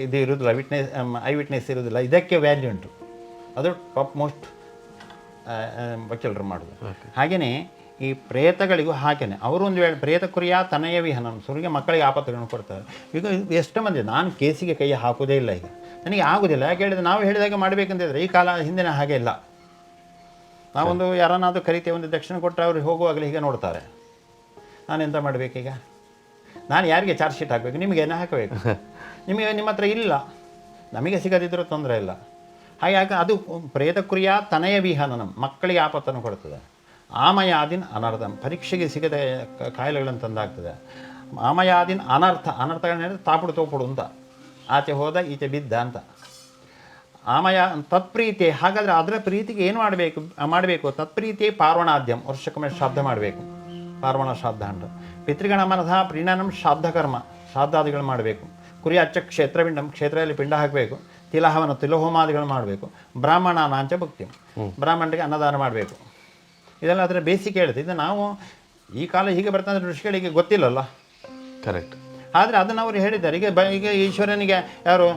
ಇದು ಇರೋದಿಲ್ಲ, ಐ ವಿಟ್ನೆಸ್ ಇರೋದಿಲ್ಲ, ಇದಕ್ಕೆ ವ್ಯಾಲ್ಯೂ ಉಂಟು. ಅದು ಟಾಪ್ ಮೋಸ್ಟ್ ವಕೀಲರು ಮಾಡೋದು. ಹಾಗೆಯೇ ಈ ಪ್ರೇತಗಳಿಗೂ ಹಾಗೇನೆ ಅವರು ಒಂದು ವೇಳೆ ಪ್ರೇತ ಕುರಿಯ ತನಯ ವಿಹನ ಸುರಿಗೆ ಮಕ್ಕಳಿಗೆ ಆಪತ್ತುಗಳನ್ನು ಕೊಡ್ತಾರೆ. ಈಗ ಎಷ್ಟು ಮಂದಿ, ನಾನು ಕೇಸಿಗೆ ಕೈ ಹಾಕೋದೇ ಇಲ್ಲ, ಈಗ ನನಗೆ ಆಗೋದಿಲ್ಲ. ಯಾಕೆ ಹೇಳಿದರೆ ನಾವು ಹೇಳಿದಾಗ ಮಾಡಬೇಕಂತಿದ್ರೆ ಈ ಕಾಲ ಹಿಂದಿನ ಹಾಗೆ ಇಲ್ಲ. ನಾವೊಂದು ಯಾರನ್ನಾದರೂ ಕರಿತೇವೆ, ಒಂದು ದಕ್ಷಿಣ ಕೊಟ್ಟರೆ ಅವ್ರಿಗೆ ಹೋಗುವಾಗಲೇ ಹೀಗೆ ನೋಡ್ತಾರೆ. ನಾನೆಂತ ಮಾಡಬೇಕೀಗ? ನಾನು ಯಾರಿಗೆ ಚಾರ್ಜ್ ಶೀಟ್ ಹಾಕಬೇಕು? ನಿಮಗೇನೆ ಹಾಕಬೇಕು. ನಿಮಗೆ ನಿಮ್ಮ ಹತ್ರ ಇಲ್ಲ, ನಮಗೆ ಸಿಗದಿದ್ದರೂ ತೊಂದರೆ ಇಲ್ಲ. ಹಾಗಾಗಿ ಅದು ಪ್ರೇತ ಕುರಿಯ ತನಯ ವಿಹನನ ಮಕ್ಕಳಿಗೆ ಆಪತ್ತನ್ನು ಕೊಡ್ತದೆ. ಆಮಯಾದಿನ ಅನರ್ಥಂ, ಪರೀಕ್ಷೆಗೆ ಸಿಗದೆ ಕಾಯಿಲೆಗಳನ್ನು ತಂದಾಗ್ತದೆ. ಆಮಯಾದಿನ ಅನರ್ಥಗಳನ್ನ ತಾಪುಡು ತೋಪುಡು ಅಂತ, ಆಚೆ ಹೋದ ಈಚೆ ಬಿದ್ದ ಅಂತ. ಆಮಯ ತತ್ಪ್ರೀತಿ, ಹಾಗಾದರೆ ಅದರ ಪ್ರೀತಿಗೆ ಏನು ಮಾಡಬೇಕು ತತ್ಪ್ರೀತಿ ಪಾರ್ವಣಾದ್ಯಂ, ವರ್ಷಕ್ಕೊಮ್ಮೆ ಶ್ರಾದ್ದ ಮಾಡಬೇಕು, ಪಾರ್ವಣ ಶ್ರಾದ್ದ ಅಂತ. ಪಿತೃಗಣ ಮನಃ ಪ್ರೀಣನಂ ಶ್ರಾದ್ದ ಕರ್ಮ, ಶ್ರಾದ್ದಾದಿಗಳು ಮಾಡಬೇಕು. ಕುರಿಯಾಚ ಕ್ಷೇತ್ರಪಿಂಡಂ, ಕ್ಷೇತ್ರದಲ್ಲಿ ಪಿಂಡ ಹಾಕಬೇಕು. ತಿಲಹವನ ತಿಲಹೋಮಾದಿಗಳು ಮಾಡಬೇಕು. ಬ್ರಾಹ್ಮಣಾನಾಂಚ ಭಕ್ತಿ, ಬ್ರಾಹ್ಮಣರಿಗೆ ಅನ್ನದಾನ ಮಾಡಬೇಕು. ಇದೆಲ್ಲ ಅದರ ಬೇಸಿಕ್ ಹೇಳುತ್ತೆ. ಇದು ನಾವು ಈ ಕಾಲ ಹೀಗೆ ಬರ್ತಂದ್ರೆ ಋಷಿಗಳಿಗೆ ಗೊತ್ತಿಲ್ಲಲ್ಲ. ಕರೆಕ್ಟ್. ಆದರೆ ಅದನ್ನು ಅವರು ಹೇಳಿದ್ದಾರೆ. ಈಗ ಈಶ್ವರನಿಗೆ ಯಾರು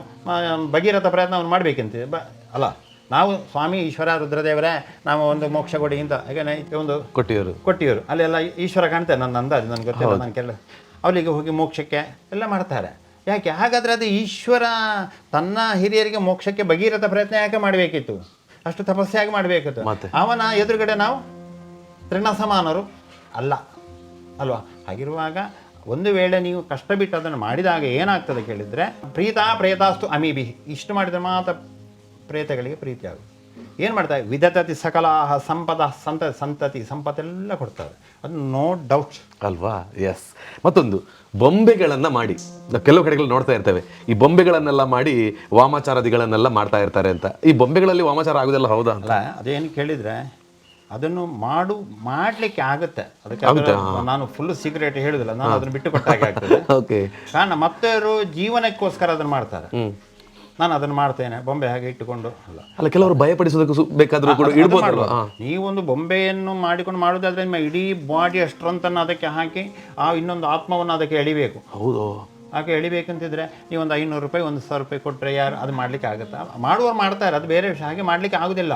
ಭಗೀರಥ ಪ್ರಯತ್ನ ಅವ್ನು ಮಾಡಬೇಕಂತ ಅಲ್ಲ. ನಾವು ಸ್ವಾಮಿ ಈಶ್ವರ ರುದ್ರದೇವರೇ ನಾವು ಒಂದು ಮೋಕ್ಷ ಕೊಡಿ ಅಂತ ಈಗ ಒಂದು ಕೊಟ್ಟಿಯವರು ಅಲ್ಲೆಲ್ಲ ಈಶ್ವರ ಕಾಣ್ತಾರೆ. ನನ್ನ ಅಂದಾಜು ನನಗೆ ಗೊತ್ತಿಲ್ಲ, ನನ್ನ ಕೆಲ ಅವರಿಗೆ ಹೋಗಿ ಮೋಕ್ಷಕ್ಕೆ ಎಲ್ಲ ಮಾಡ್ತಾರೆ. ಯಾಕೆ? ಹಾಗಾದರೆ ಅದು ಈಶ್ವರ ತನ್ನ ಹಿರಿಯರಿಗೆ ಮೋಕ್ಷಕ್ಕೆ ಭಗೀರಥ ಪ್ರಯತ್ನ ಯಾಕೆ ಮಾಡಬೇಕಿತ್ತು? ಅಷ್ಟು ತಪಸ್ಸೆ ಯಾಕೆ ಮಾಡಬೇಕಿತ್ತು? ಅವನ ಎದುರುಗಡೆ ನಾವು ತೃಣ ಸಮಾನರು ಅಲ್ಲ ಅಲ್ವಾ? ಹಾಗಿರುವಾಗ ಒಂದು ವೇಳೆ ನೀವು ಕಷ್ಟ ಬಿಟ್ಟು ಅದನ್ನು ಮಾಡಿದಾಗ ಏನಾಗ್ತದೆ ಕೇಳಿದರೆ, ಪ್ರೇತಾಸ್ತು ಅಮೀಭಿ, ಇಷ್ಟು ಮಾಡಿದರೆ ಮಾತ್ರ ಪ್ರೇತಗಳಿಗೆ ಪ್ರೀತಿ ಆಗುತ್ತೆ. ಏನು ಮಾಡ್ತಾರೆ? ವಿದತತಿ ಸಕಲಾಹ ಸಂಪದ ಸಂಪತ್ತೆಲ್ಲ ಕೊಡ್ತಾರೆ, ಅದು ನೋ ಡೌಟ್ ಅಲ್ವಾ? ಎಸ್. ಮತ್ತೊಂದು, ಬೊಂಬೆಗಳನ್ನು ಮಾಡಿ ಕೆಲವು ಕಡೆಗಳು ನೋಡ್ತಾ ಇರ್ತೇವೆ. ಈ ಬೊಂಬೆಗಳನ್ನೆಲ್ಲ ಮಾಡಿ ವಾಮಾಚಾರಾದಿಗಳನ್ನೆಲ್ಲ ಮಾಡ್ತಾ ಇರ್ತಾರೆ ಅಂತ. ಈ ಬೊಂಬೆಗಳಲ್ಲಿ ವಾಮಾಚಾರ ಆಗೋದೆಲ್ಲ ಹೌದಾ ಅಂತ? ಅದೇನು ಕೇಳಿದರೆ ಅದನ್ನು ಮಾಡಲಿಕ್ಕೆ ಆಗುತ್ತೆ. ಅದಕ್ಕೆ ನಾನು ಫುಲ್ ಸೀಕ್ರೆಟ್ ಹೇಳುದಿಲ್ಲ, ನಾನು ಅದನ್ನು ಬಿಟ್ಟು ಕೊಟ್ಟಾಗೆ ಆಗ್ತದೆ. ಕಾರಣ ಮತ್ತವರು ಜೀವನಕ್ಕೋಸ್ಕರ ಅದನ್ನು ಮಾಡ್ತಾರೆ. ನಾನು ಅದನ್ನು ಮಾಡ್ತೇನೆ ಬೊಂಬೆ ಹಾಗೆ ಇಟ್ಟುಕೊಂಡು ಅಲ್ಲ, ಕೆಲವರು ಭಯಪಡಿಸೋದಕ್ಕೂ ಬೇಕಾದರೂ ಕೂಡ ಇಡ್ಬೋದು. ನೀವೊಂದು ಬೊಂಬೆಯನ್ನು ಮಾಡಿಕೊಂಡು ಮಾಡೋದಾದ್ರೆ ನಿಮ್ಮ ಇಡೀ ಬಾಡಿಯ ಸ್ಟ್ರೆಂತನ್ನು ಅದಕ್ಕೆ ಹಾಕಿ ಆ ಇನ್ನೊಂದು ಆತ್ಮವನ್ನು ಅದಕ್ಕೆ ಎಳಿಬೇಕು. ಹೌದು, ಹಾಗೆ ಎಳಿಬೇಕಂತಿದ್ರೆ ನೀವೊಂದು 500 ರೂಪಾಯಿ 1,000 ರೂಪಾಯಿ ಕೊಟ್ಟರೆ ಯಾರು ಅದು ಮಾಡಲಿಕ್ಕೆ ಆಗುತ್ತಾ? ಮಾಡುವವರು ಮಾಡ್ತಾರೆ, ಅದು ಬೇರೆ ವಿಷಯ. ಹಾಗೆ ಮಾಡಲಿಕ್ಕೆ ಆಗೋದಿಲ್ಲ.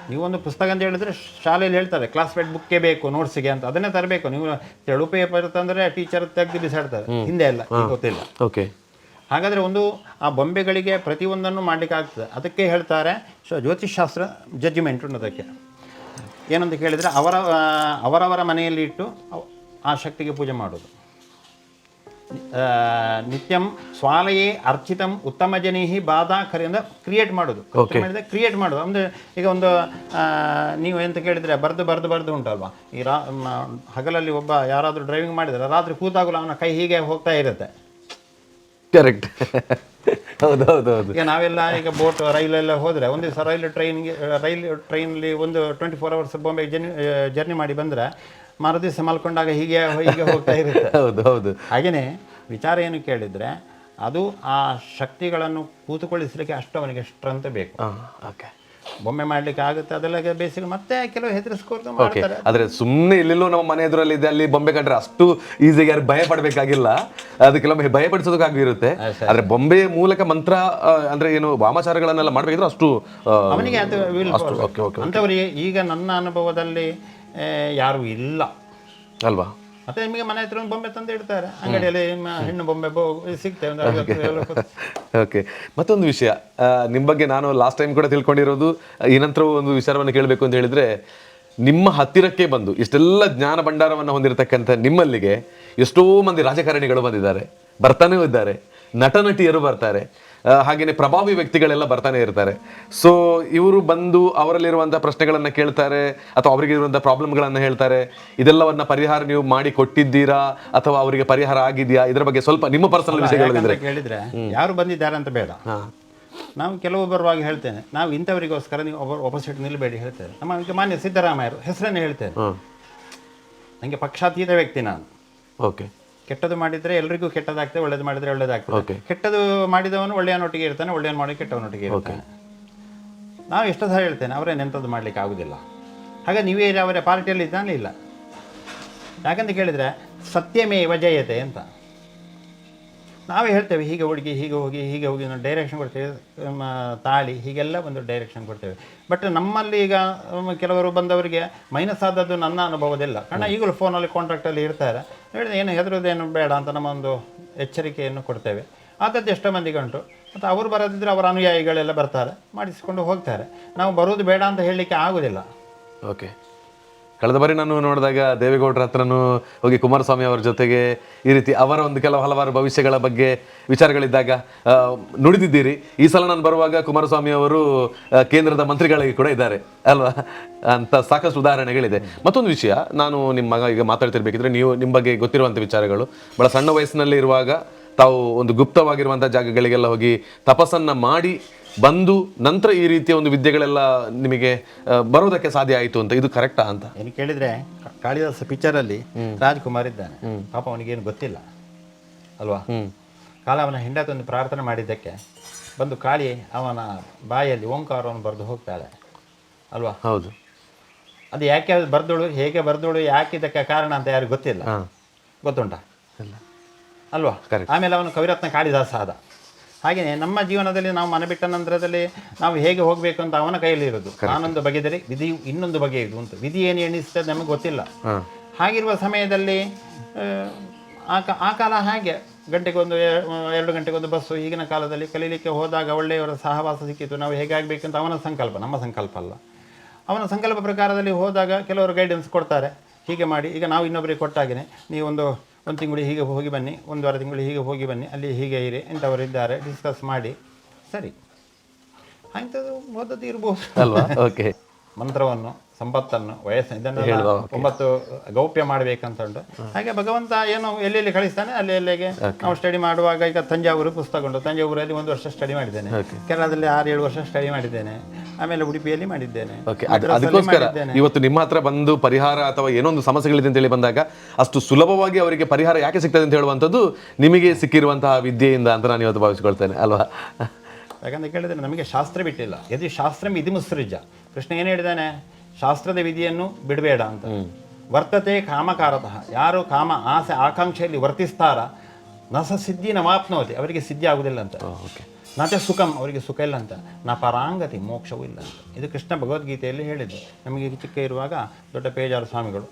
ನೀವೊಂದು ಪುಸ್ತಕ ಅಂತ ಹೇಳಿದ್ರೆ ಶಾಲೆಯಲ್ಲಿ ಹೇಳ್ತಾರೆ ಕ್ಲಾಸ್ಮೇಟ್ ಬುಕ್ಕೇ ಬೇಕು ನೋಟ್ಸಿಗೆ ಅಂತ, ಅದನ್ನೇ ತರಬೇಕು. ನೀವು ತೆಳು ಪೇಪರ್ ತಂದರೆ ಟೀಚರ್ ತೆಗೆದು ಬಿಸಾಡ್ತಾರೆ. ಹಿಂದೆ ಎಲ್ಲ ಗೊತ್ತಿಲ್ಲ. ಓಕೆ. ಹಾಗಾದರೆ ಒಂದು ಆ ಬೊಂಬೆಗಳಿಗೆ ಪ್ರತಿಯೊಂದನ್ನು ಮಾಡಲಿಕ್ಕೆ ಆಗ್ತದೆ. ಅದಕ್ಕೆ ಹೇಳ್ತಾರೆ ಜ್ಯೋತಿಷ್ಶಾಸ್ತ್ರ ಜಡ್ಜ್ಮೆಂಟ್ ಉಂಟು. ಅದಕ್ಕೆ ಏನಂತ ಕೇಳಿದರೆ ಅವರವರ ಮನೆಯಲ್ಲಿ ಇಟ್ಟು ಆ ಶಕ್ತಿಗೆ ಪೂಜೆ ಮಾಡೋದು. ನಿತ್ಯಂ ಸ್ವಾಲಯೇ ಅರ್ಚಿತಂ ಉತ್ತಮ ಜನೀಹಿ ಬಾಧಾ ಕರಿಯಿಂದ ಕ್ರಿಯೇಟ್ ಮಾಡೋದು. ಕ್ರಿಯೇಟ್ ಮಾಡೋದು ಅಂದರೆ ಈಗ ಒಂದು ನೀವು ಎಂತ ಕೇಳಿದರೆ ಬರೆದು ಉಂಟಲ್ವಾ? ಈ ಹಗಲಲ್ಲಿ ಒಬ್ಬ ಯಾರಾದರೂ ಡ್ರೈವಿಂಗ್ ಮಾಡಿದರೆ ರಾತ್ರಿ ಕೂತಾಗಲೂ ಅವನ ಕೈ ಹೀಗೆ ಹೋಗ್ತಾ ಇರುತ್ತೆ. ಕರೆಕ್ಟ್. ಹೌದೌದು. ಈಗ ನಾವೆಲ್ಲ ಈಗ ಬೋಟ್ ರೈಲೆಲ್ಲ ಹೋದರೆ ಒಂದು ದಿವಸ ಟ್ರೈನಲ್ಲಿ ಒಂದು 24 hours ಬಾಂಬೆ ಜರ್ನಿ ಮಾಡಿ ಬಂದರೆ ಮರುದಿವಸ ಮಲ್ಕೊಂಡಾಗ ಹೀಗೆ ಹೋಗ್ತಾ ಇರುತ್ತೆ. ಹೌದು. ಹಾಗೆಯೇ ವಿಚಾರ ಏನು ಕೇಳಿದರೆ ಅದು ಆ ಶಕ್ತಿಗಳನ್ನು ಕೂತುಕೊಳ್ಳಿಸಲಿಕ್ಕೆ ಅಷ್ಟು ಅವನಿಗೆ ಸ್ಟ್ರೆಂತ್ ಬೇಕು. ಬೊಮ್ಮೆ ಮಾಡಲಿಕ್ಕೆ ಆಗುತ್ತೆ, ಅದೆಲ್ಲ ಬೇಸಿಗೆ ಮತ್ತೆ ಕೆಲವು ಹೆದರಿಸ್ಕೊಂಡು ಮಾಡ್ತಾರೆ. ಆದರೆ ಸುಮ್ಮನೆ ಇಲ್ಲೆಲ್ಲೋ ನಮ್ಮ ಮನೆ ಎದುರಲ್ಲಿ ಇದೆ ಅಲ್ಲಿ ಬೊಂಬೆ ಕಂಡ್ರೆ ಅಷ್ಟು ಈಸಿಯಾಗಿ ಯಾರು ಭಯ ಪಡಬೇಕಾಗಿಲ್ಲ. ಅದು ಕೆಲವೊಮ್ಮೆ ಭಯ ಪಡಿಸೋದಕ್ಕಾಗಿರುತ್ತೆ. ಆದರೆ ಬೊಂಬೆ ಮೂಲಕ ಮಂತ್ರ ಅಂದ್ರೆ ಏನು ವಾಮಾಚಾರಗಳನ್ನೆಲ್ಲ ಮಾಡಬೇಕಿದ್ರೆ ಅಷ್ಟು ಅವನಿಗೆ ಅಂಥವರಿಗೆ ಈಗ ನನ್ನ ಅನುಭವದಲ್ಲಿ ಯಾರು ಇಲ್ಲ ಅಲ್ವಾ? ಮತ್ತೆ ನಿಮಗೆ ಮನೆ ಹತ್ರ ಒಂದು ಬೊಂಬೆ ತಂದು ಇಡ್ತಾರೆ ಅಂಗಡಿಯಲ್ಲಿ, ಹೆಣ್ಣು ಬೊಂಬೆ ಸಿಗ್ತೇವೆ. ಓಕೆ. ಮತ್ತೊಂದು ವಿಷಯ ನಿಮ್ಮ ಬಗ್ಗೆ ನಾನು ಲಾಸ್ಟ್ ಟೈಮ್ ಕೂಡ ತಿಳ್ಕೊಂಡಿರೋದು, ಈ ನಂತರ ಒಂದು ವಿಚಾರವನ್ನು ಕೇಳಬೇಕು ಅಂತ ಹೇಳಿದ್ರೆ, ನಿಮ್ಮ ಹತ್ತಿರಕ್ಕೆ ಬಂದು ಇಷ್ಟೆಲ್ಲ ಜ್ಞಾನ ಭಂಡಾರವನ್ನು ಹೊಂದಿರತಕ್ಕಂಥ ನಿಮ್ಮಲ್ಲಿಗೆ ಎಷ್ಟೋ ಮಂದಿ ರಾಜಕಾರಣಿಗಳು ಬಂದಿದ್ದಾರೆ, ಬರ್ತಾನೆ ಇದ್ದಾರೆ, ನಟ ನಟಿಯರು ಬರ್ತಾರೆ, ಹಾಗೆಯೇ ಪ್ರಭಾವಿ ವ್ಯಕ್ತಿಗಳೆಲ್ಲ ಬರ್ತಾನೆ ಇರ್ತಾರೆ. ಸೊ ಇವರು ಬಂದು ಅವರಲ್ಲಿರುವಂಥ ಪ್ರಶ್ನೆಗಳನ್ನು ಕೇಳ್ತಾರೆ ಅಥವಾ ಅವರಿಗೆ ಇರುವಂಥ ಪ್ರಾಬ್ಲಮ್ಗಳನ್ನು ಹೇಳ್ತಾರೆ. ಇದೆಲ್ಲವನ್ನ ಪರಿಹಾರ ನೀವು ಮಾಡಿ ಕೊಟ್ಟಿದ್ದೀರಾ ಅಥವಾ ಅವರಿಗೆ ಪರಿಹಾರ ಆಗಿದೆಯಾ? ಇದರ ಬಗ್ಗೆ ಸ್ವಲ್ಪ ನಿಮ್ಮ ಪರ್ಸನಲ್ ವಿಷಯಗಳಿದ್ರೆ ಕೇಳಿದ್ರೆ. ಯಾರು ಬಂದಿದ್ದಾರೆ ಅಂತ ಬೇಡ, ನಾವು ಕೆಲವೊಬ್ಬರವಾಗಿ ಹೇಳ್ತೇನೆ, ನಾವು ಇಂಥವರಿಗೋಸ್ಕರ ನೀವು ಒಪೋಸಿಟ್ ನಿಲ್ಲಬೇಡಿ ಹೇಳ್ತೇವೆ. ನಮ್ಮ ಈಗ ಮಾನ್ಯ ಸಿದ್ದರಾಮಯ್ಯರು ಹೆಸರನ್ನೇ ಹೇಳ್ತೇನೆ. ನನಗೆ ಪಕ್ಷಾತೀತ ವ್ಯಕ್ತಿ ನಾನು. ಓಕೆ. ಕೆಟ್ಟದ್ದು ಮಾಡಿದರೆ ಎಲ್ರಿಗೂ ಕೆಟ್ಟದಾಗ್ತದೆ, ಒಳ್ಳೇದು ಮಾಡಿದರೆ ಒಳ್ಳೇದಾಗ್ತದೆ. ಕೆಟ್ಟದ್ದು ಮಾಡಿದವನು ಒಳ್ಳೆಯವನೊಟ್ಟಿಗೆ ಇರ್ತಾನೆ, ಒಳ್ಳೆಯವನು ಮಾಡಿ ಕೆಟ್ಟವನೊಟ್ಟಿಗೆ ಇರ್ತಾನೆ. ನಾವು ಎಷ್ಟು ಸಹ ಹೇಳ್ತೇನೆ ಅವರೇನೆಂಥದ್ದು ಮಾಡಲಿಕ್ಕೆ ಆಗೋದಿಲ್ಲ. ಹಾಗೆ ನೀವೇ ಅವರ ಪಾರ್ಟಿಯಲ್ಲಿ ಇದ್ದಾನೆ ಇಲ್ಲ. ಯಾಕಂತ ಕೇಳಿದರೆ ಸತ್ಯಮೇವ ಜಯತೆ ಅಂತ ನಾವೇ ಹೇಳ್ತೇವೆ. ಹೀಗೆ ಹುಡುಗಿ ಹೀಗೆ ಹೋಗಿ ನಾವು ಡೈರೆಕ್ಷನ್ ಕೊಡ್ತೇವೆ, ತಾಳಿ ಹೀಗೆಲ್ಲ ಒಂದು ಡೈರೆಕ್ಷನ್ ಕೊಡ್ತೇವೆ. ಬಟ್ ನಮ್ಮಲ್ಲಿ ಈಗ ಕೆಲವರು ಬಂದವರಿಗೆ ಮೈನಸ್ ಆದದ್ದು ನನ್ನ ಅನುಭವದಿಲ್ಲ. ಕಾರಣ ಈಗಲೂ ಫೋನಲ್ಲಿ ಕಾಂಟ್ಯಾಕ್ಟಲ್ಲಿ ಇರ್ತಾರೆ. ಹೇಳಿದ್ರೆ ಏನು ಹೆದರೋದೇನು ಬೇಡ ಅಂತ ನಮ್ಮ ಒಂದು ಎಚ್ಚರಿಕೆಯನ್ನು ಕೊಡ್ತೇವೆ. ಆದದ್ದು ಎಷ್ಟೋ ಮಂದಿಗೆ ಉಂಟು. ಮತ್ತು ಅವರು ಬರೋದಿದ್ದರೆ ಅವರ ಅನುಯಾಯಿಗಳೆಲ್ಲ ಬರ್ತಾರೆ, ಮಾಡಿಸಿಕೊಂಡು ಹೋಗ್ತಾರೆ. ನಾವು ಬರೋದು ಬೇಡ ಅಂತ ಹೇಳಲಿಕ್ಕೆ ಆಗೋದಿಲ್ಲ. ಓಕೆ. ಕಳೆದ ಬಾರಿ ನಾನು ನೋಡಿದಾಗ ದೇವೇಗೌಡರ ಹತ್ರನೂ ಹೋಗಿ ಕುಮಾರಸ್ವಾಮಿ ಅವರ ಜೊತೆಗೆ ಈ ರೀತಿ ಅವರ ಒಂದು ಹಲವಾರು ಭವಿಷ್ಯಗಳ ಬಗ್ಗೆ ವಿಚಾರಗಳಿದ್ದಾಗ ನುಡಿದಿದ್ದೀರಿ. ಈ ಸಲ ನಾನು ಬರುವಾಗ ಕುಮಾರಸ್ವಾಮಿ ಅವರು ಕೇಂದ್ರದ ಮಂತ್ರಿಗಳಿಗೆ ಕೂಡ ಇದ್ದಾರೆ ಅಲ್ವಾ ಅಂತ ಸಾಕಷ್ಟು ಉದಾಹರಣೆಗಳಿದೆ. ಮತ್ತೊಂದು ವಿಷಯ, ನಾನು ನಿಮ್ಮ ಮಗ ಈಗ ಮಾತಾಡ್ತಿರ್ಬೇಕಿದ್ರೆ ನೀವು ನಿಮ್ಮ ಬಗ್ಗೆ ಗೊತ್ತಿರುವಂಥ ವಿಚಾರಗಳು, ಭಾಳ ಸಣ್ಣ ವಯಸ್ಸಿನಲ್ಲಿ ಇರುವಾಗ ತಾವು ಒಂದು ಗುಪ್ತವಾಗಿರುವಂತಹ ಜಾಗಗಳಿಗೆಲ್ಲ ಹೋಗಿ ತಪಸ್ಸನ್ನ ಮಾಡಿ ಬಂದು ನಂತರ ಈ ರೀತಿಯ ಒಂದು ವಿದ್ಯೆಗಳೆಲ್ಲ ನಿಮಗೆ ಬರೋದಕ್ಕೆ ಸಾಧ್ಯ ಆಯಿತು ಅಂತ, ಇದು ಕರೆಕ್ಟಾ ಅಂತ? ಏನು ಕೇಳಿದ್ರೆ ಕಾಳಿದಾಸ ಪಿಕ್ಚರಲ್ಲಿ ರಾಜ್ಕುಮಾರ್ ಇದ್ದಾನೆ, ಪಾಪ ಅವನಿಗೇನು ಗೊತ್ತಿಲ್ಲ ಅಲ್ವಾ. ಕಾಲ ಅವನ ಹೆಂಡತೊಂದು ಪ್ರಾರ್ಥನೆ ಮಾಡಿದ್ದಕ್ಕೆ ಬಂದು ಕಾಳಿ ಅವನ ಬಾಯಲ್ಲಿ ಓಂಕಾರವನ್ನು ಬರೆದು ಹೋಗ್ತಾಳೆ ಅಲ್ವಾ. ಹೌದು. ಅದು ಯಾಕೆ ಬರ್ದೋಳು, ಹೇಗೆ ಬರ್ದೋಳು, ಯಾಕೆ ಇದಕ್ಕೆ ಕಾರಣ ಅಂತ ಯಾರಿಗೂ ಗೊತ್ತಿಲ್ಲ. ಗೊತ್ತುಂಟಾ ಅಲ್ವಾ. ಆಮೇಲೆ ಅವನು ಕವಿರತ್ನ ಕಾಳಿದಾಸ ಆದ. ಹಾಗೆಯೇ ನಮ್ಮ ಜೀವನದಲ್ಲಿ ನಾವು ಮನೆ ಬಿಟ್ಟ ನಂತರದಲ್ಲಿ ನಾವು ಹೇಗೆ ಹೋಗಬೇಕು ಅಂತ ಅವನ ಕೈಯಲ್ಲಿ ಇರೋದು. ನಾನೊಂದು ಬಗೆದರೆ ವಿಧಿಯು ಇನ್ನೊಂದು ಬಗೆ ಇದು ಅಂತ, ವಿಧಿ ಏನು ಎಣಿಸ್ತದೆ ನಮಗೆ ಗೊತ್ತಿಲ್ಲ. ಹಾಗಿರುವ ಸಮಯದಲ್ಲಿ ಆ ಕಾಲ ಹಾಗೆ ಗಂಟೆಗೊಂದು 2 ಗಂಟೆಗೊಂದು ಬಸ್ಸು. ಈಗಿನ ಕಾಲದಲ್ಲಿ ಕಲೀಲಿಕ್ಕೆ ಹೋದಾಗ ಒಳ್ಳೆಯವರ ಸಹವಾಸ ಸಿಕ್ಕಿತು, ನಾವು ಹೇಗಾಗಬೇಕಂತ ಅವನ ಸಂಕಲ್ಪ, ನಮ್ಮ ಸಂಕಲ್ಪ ಅಲ್ಲ. ಅವನ ಸಂಕಲ್ಪ ಪ್ರಕಾರದಲ್ಲಿ ಹೋದಾಗ ಕೆಲವರು ಗೈಡೆನ್ಸ್ ಕೊಡ್ತಾರೆ, ಹೀಗೆ ಮಾಡಿ. ಈಗ ನಾವು ಇನ್ನೊಬ್ಬರಿಗೆ ಕೊಟ್ಟಾಗೇ ನೀವು ಒಂದು ತಿಂಗಳು ಹೀಗೆ ಹೋಗಿ ಬನ್ನಿ, 1.5 ತಿಂಗಳು ಹೀಗೆ ಹೋಗಿ ಬನ್ನಿ, ಅಲ್ಲಿ ಹೀಗೆ ಇರಿ, ಇಂಥವರು ಇದ್ದಾರೆ, ಡಿಸ್ಕಸ್ ಮಾಡಿ, ಸರಿ ಅಂಥದ್ದು ಓದದ್ದು ಇರ್ಬೋದು ಅಲ್ವಾ. ಓಕೆ. ಮಂತ್ರವನ್ನು, ಸಂಪತ್ತನ್ನು, ವಯಸ್ಸನ್ನು ಇದನ್ನೆಲ್ಲ 9 ಗೌಪ್ಯ ಮಾಡಬೇಕಂತ ಉಂಟು. ಹಾಗೆ ಭಗವಂತ ಏನು ಎಲ್ಲೆಲ್ಲಿ ಕಳಿಸ್ತಾನೆ ಅಲ್ಲೆಲ್ಲಿಗೆ ನಾವು ಸ್ಟಡಿ ಮಾಡುವಾಗ, ಈಗ ತಂಜಾವೂರು ಪುಸ್ತಕ ಉಂಟು, ತಂಜಾವೂರಲ್ಲಿ 1 ವರ್ಷ ಸ್ಟಡಿ ಮಾಡಿದ್ದೇನೆ, ಕೇರಳದಲ್ಲಿ 6-7 ವರ್ಷ ಸ್ಟಡಿ ಮಾಡಿದ್ದೇನೆ, ಆಮೇಲೆ ಉಡುಪಿಯಲ್ಲಿ ಮಾಡಿದ್ದೇನೆ. ಅದಕ್ಕೋಸ್ಕರ ಇವತ್ತು ನಿಮ್ಮ ಹತ್ರ ಬಂದು ಪರಿಹಾರ ಅಥವಾ ಏನೋ ಒಂದು ಸಮಸ್ಯೆಗಳಿದೆ ಅಂತೇಳಿ ಬಂದಾಗ ಅಷ್ಟು ಸುಲಭವಾಗಿ ಅವರಿಗೆ ಪರಿಹಾರ ಯಾಕೆ ಸಿಗ್ತದೆ ಅಂತ ಹೇಳುವಂಥದ್ದು ನಿಮಗೆ ಸಿಕ್ಕಿರುವಂತಹ ವಿದ್ಯೆಯಿಂದ ಅಂತ ನಾನು ಇವತ್ತು ಭಾವಿಸಿಕೊಳ್ತೇನೆ ಅಲ್ವಾ. ಯಾಕಂತ ಕೇಳಿದ್ರೆ ನಮಗೆ ಶಾಸ್ತ್ರ ಬಿಟ್ಟಿಲ್ಲ. ಯದಿ ಶಾಸ್ತ್ರಂ ಇತಿ ಮುತ್ಸೃಜ್ಯ. ಕೃಷ್ಣ ಏನು ಹೇಳಿದ್ದಾನೆ, ಶಾಸ್ತ್ರದ ವಿಧಿಯನ್ನು ಬಿಡಬೇಡ ಅಂತ. ವರ್ತತೆ ಕಾಮಕಾರತಃ, ಯಾರು ಕಾಮ ಆಸೆ ಆಕಾಂಕ್ಷೆಯಲ್ಲಿ ವರ್ತಿಸ್ತಾರ ನಸ ಸಿದ್ಧಿ ನವಾಪ್ನೋತಿ, ಅವರಿಗೆ ಸಿದ್ಧಿ ಆಗುವುದಿಲ್ಲ ಅಂತ. ನಾಚ ಸುಖಂ, ಅವರಿಗೆ ಸುಖ ಇಲ್ಲ ಅಂತ. ನ ಪರಾಂಗತಿ, ಮೋಕ್ಷವೂ ಇಲ್ಲ ಅಂತ. ಇದು ಕೃಷ್ಣ ಭಗವದ್ಗೀತೆಯಲ್ಲಿ ಹೇಳಿದ್ದು. ನಮಗೆ ಚಿಕ್ಕ ಇರುವಾಗ ದೊಡ್ಡ ಪೇಜಾರ ಸ್ವಾಮಿಗಳು